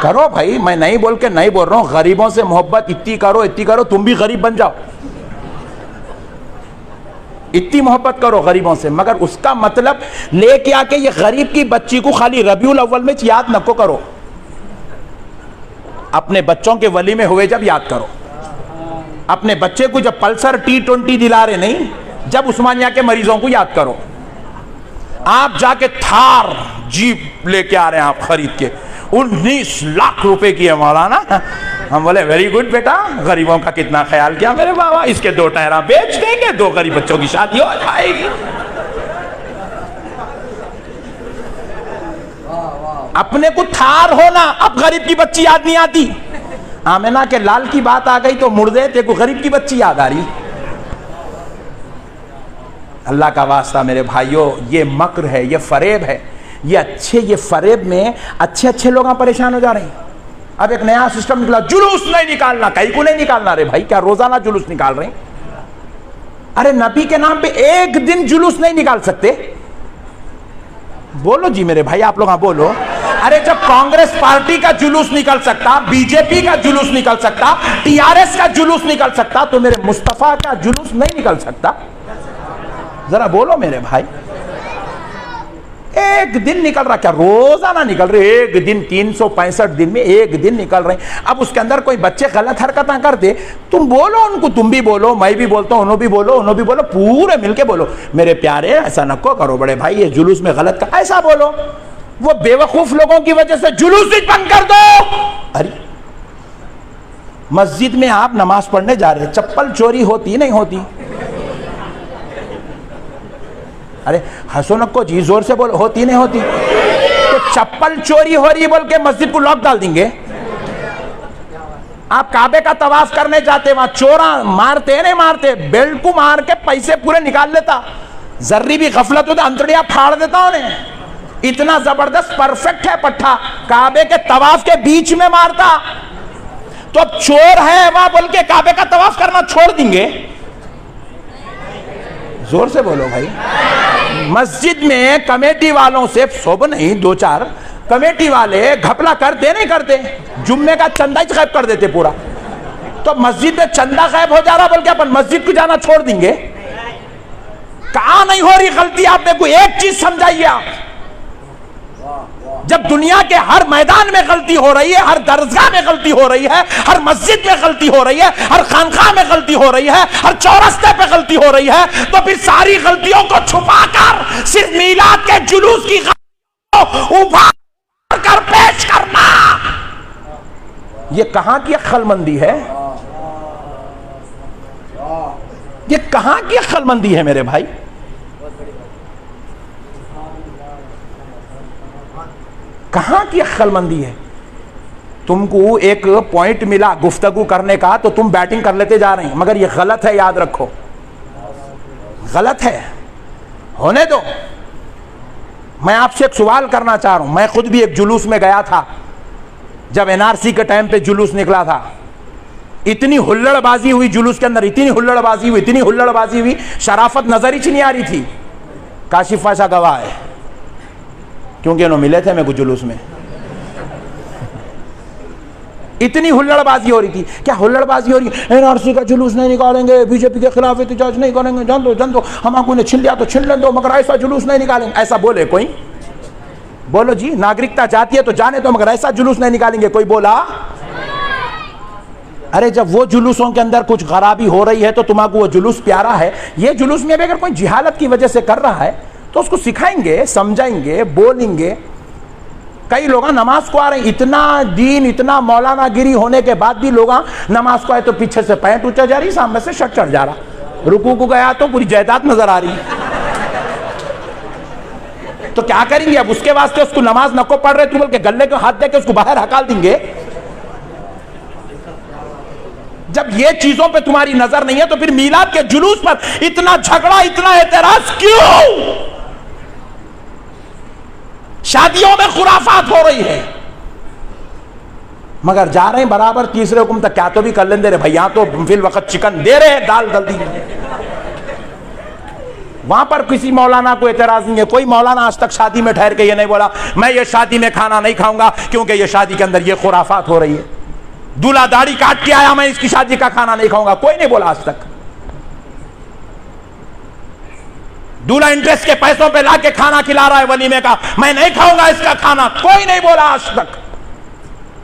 کرو بھائی، میں نہیں بول کے نہیں بول رہا ہوں، غریبوں سے محبت اتنی کرو، تم بھی غریب بن جاؤ، اتنی محبت کرو غریبوں سے، مگر اس کا مطلب لے کے آ کے یہ غریب کی بچی کو خالی ربیع الاول میں یاد نکو کرو، اپنے بچوں کے ولی میں ہوئے جب یاد کرو، اپنے بچے کو جب پلسر T20 دلا رہے نہیں، جب عثمانیہ کے مریضوں کو یاد کرو، آپ جا کے تھار جیپ لے کے آ رہے ہیں آپ خرید کے، 19 لاکھ روپے کی ہے مولانا، ہم بولے ویری گڈ بیٹا، غریبوں کا کتنا خیال کیا میرے بابا، اس کے 2 ٹائرہ بیچ دیں گے، 2 غریب بچوں کی شادی ہو جائے گی۔ اپنے کو تھار ہونا، اب غریب کی بچی یاد نہیں آتی، آمنہ کے لال کی بات آ گئی تو مردے تے کو غریب کی بچی یاد آ رہی۔ اللہ کا واسطہ میرے بھائیوں، یہ مکر ہے، یہ فریب ہے، یہ فریب میں اچھے لوگ پریشان ہو جا رہے ہیں۔ اب ایک نیا سسٹم نکلا، جلوس نہیں نکالنا، کہیں کو نہیں نکالنا، رے بھائی کیا روزانہ جلوس نکال رہے ہیں؟ ارے نبی کے نام پہ ایک دن جلوس نہیں نکال سکتے؟ بولو جی میرے بھائی، آپ لوگ ہاں بولو۔ ارے جب کانگریس پارٹی کا جلوس نکل سکتا، بی جے پی کا جلوس نکل سکتا، TRS کا جلوس نکل سکتا، تو میرے مصطفیٰ کا جلوس نہیں نکل سکتا؟ ذرا بولو میرے بھائی، ایک دن نکل رہا، کیا روزانہ نکل رہے؟ ایک دن 365 دن میں ایک دن نکل رہے ہیں۔ اب اس کے اندر کوئی بچے غلط حرکتیں کرتے، تم بولو ان کو، تم بھی بولو، میں بھی بولتا ہوں، انہوں بھی بولو، پورے مل کے بولو، میرے پیارے ایسا نکو کرو بڑے بھائی، یہ جلوس میں غلط کا ایسا بولو، وہ بے وقوف لوگوں کی وجہ سے جلوس ہی بند کر دو۔ ارے مسجد میں آپ نماز پڑھنے جا رہے، چپل چوری ہوتی نہیں ہوتی؟ ارے ہنسو نکو جی، زور سے بولو، ہوتی نہیں ہوتی؟ تو چپل چوری ہو رہی بول کے مسجد کو لاک ڈال دیں گے؟ آپ کعبے کا طواف کرنے جاتے، وہاں چورا مارتے نہیں مارتے، بیلٹ کو مار کے پیسے پورے نکال لیتا، ذری بھی غفلت ہوتا انتڑیاں پھاڑ دیتا انہیں، اتنا زبردست پرفیکٹ ہے پٹھا، کعبے کے طواف کے بیچ میں مارتا۔ تو اب چور ہے وہاں بول کے کعبے کا طواف کرنا چھوڑ دیں گے؟ زور سے بولو بھائی۔ مسجد میں کمیٹی والوں سے صبح نہیں 2-4 کمیٹی والے گھپلا کرتے نہیں کرتے، جمعے کا چندہ ہی غائب کر دیتے پورا، تو مسجد میں چندہ غائب ہو جا رہا بول کے اپن مسجد کو جانا چھوڑ دیں گے؟ کہاں نہیں ہو رہی غلطی؟ آپ نے کوئی ایک چیز سمجھائیے آپ، جب دنیا کے ہر میدان میں غلطی ہو رہی ہے، ہر درسگاہ میں غلطی ہو رہی ہے، ہر مسجد میں غلطی ہو رہی ہے، ہر خانقاہ میں غلطی ہو رہی ہے، ہر چورستے پہ غلطی ہو رہی ہے، تو پھر ساری غلطیوں کو چھپا کر صرف میلاد کے جلوس کی غلطیوں ابھار کر پیش کرنا، یہ کہاں کی عقل مندی ہے؟ یہ کہاں کی عقل مندی ہے میرے بھائی؟ کہاں کی عقل مندی ہے؟ تم کو ایک پوائنٹ ملا گفتگو کرنے کا تو تم بیٹنگ کر لیتے جا رہے ہیں، مگر یہ غلط ہے، یاد رکھو غلط ہے، ہونے دو۔ میں آپ سے ایک سوال کرنا چاہ رہا ہوں، میں خود بھی ایک جلوس میں گیا تھا، جب NRC کے ٹائم پہ جلوس نکلا تھا، اتنی ہلڑ بازی ہوئی جلوس کے اندر، اتنی ہلڑ بازی ہوئی، شرافت نظر ہی نہیں آ رہی تھی۔ کاشف پاشا گواہ ہے، کیونکہ انہوں ملے تھے میرے کو جلوس میں، اتنی ہلڑ بازی ہو رہی تھی۔ کیا ہلڑ بازی ہو رہی ہے؟ NRC کا جلوس نہیں نکالیں گے، بی جے پی کے خلاف احتجاج نہیں کریں گے، جان دو ہم کو نے چھن لیا تو چھن لیں دو، مگر ایسا جلوس نہیں نکالیں گے۔ ایسا بولے کوئی؟ بولو جی، ناگرکتا جاتی ہے تو جانے دو، مگر ایسا جلوس نہیں نکالیں گے، کوئی بولا؟ ارے جب وہ جلوسوں کے اندر کچھ خرابی ہو رہی ہے تو تمہارا وہ جلوس پیارا ہے؟ یہ جلوس میں بھی اگر کوئی جہالت کی وجہ سے کر رہا ہے تو اس کو سکھائیں گے، سمجھائیں گے، بولیں گے۔ کئی لوگ نماز کو آ رہے ہیں، اتنا دین اتنا مولانا گیری ہونے کے بعد بھی لوگ نماز کو آئے تو پیچھے سے پینٹ اونچا جا رہی، سامنے سے شرٹ چڑھ جا رہا، رکوع کو گیا تو پوری جائیداد نظر آ رہی. تو کیا کریں گے اب؟ اس کے واسطے اس کو نماز نہ کو پڑھ رہے تو بلکہ گلے کو ہاتھ دے کے اس کو باہر ہکال دیں گے. جب یہ چیزوں پہ تمہاری نظر نہیں ہے تو پھر میلاد کے جلوس پر اتنا جھگڑا، اتنا اعتراض کیوں؟ شادیوں میں خرافات ہو رہی ہے مگر جا رہے ہیں برابر تیسرے حکم تک. کیا تو بھی کر لیں دے رہے بھائی، یہاں تو فی الوقت چکن دے رہے ہیں، دال ڈل دی. وہاں پر کسی مولانا کو اعتراض نہیں ہے. کوئی مولانا آج تک شادی میں ٹھہر کے یہ نہیں بولا میں یہ شادی میں کھانا نہیں کھاؤں گا کیونکہ یہ شادی کے اندر یہ خرافات ہو رہی ہے. دولہا داڑھی کاٹ کے آیا میں اس کی شادی کا کھانا نہیں کھاؤں گا، کوئی نہیں بولا آج تک. دولہا انٹرسٹ کے پیسوں پہ لا کے کھانا کھلا رہا ہے ولیمے کا، میں نہیں کھاؤں گا اس کا کھانا، کوئی نہیں بولا آج تک.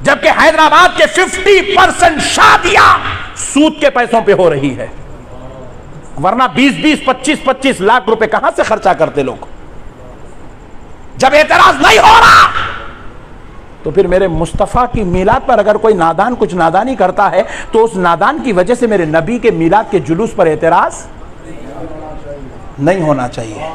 جبکہ حیدرآباد کے 50% شادیاں سود کے پیسوں پہ ہو رہی ہے، ورنہ 20 25 لاکھ روپے کہاں سے خرچہ کرتے لوگ. جب اعتراض نہیں ہو رہا تو پھر میرے مصطفیٰ کی میلاد پر اگر کوئی نادان کچھ نادانی کرتا ہے تو اس نادان کی وجہ سے میرے نبی کے میلاد کے جلوس پر اعتراض نہیں ہونا چاہیے.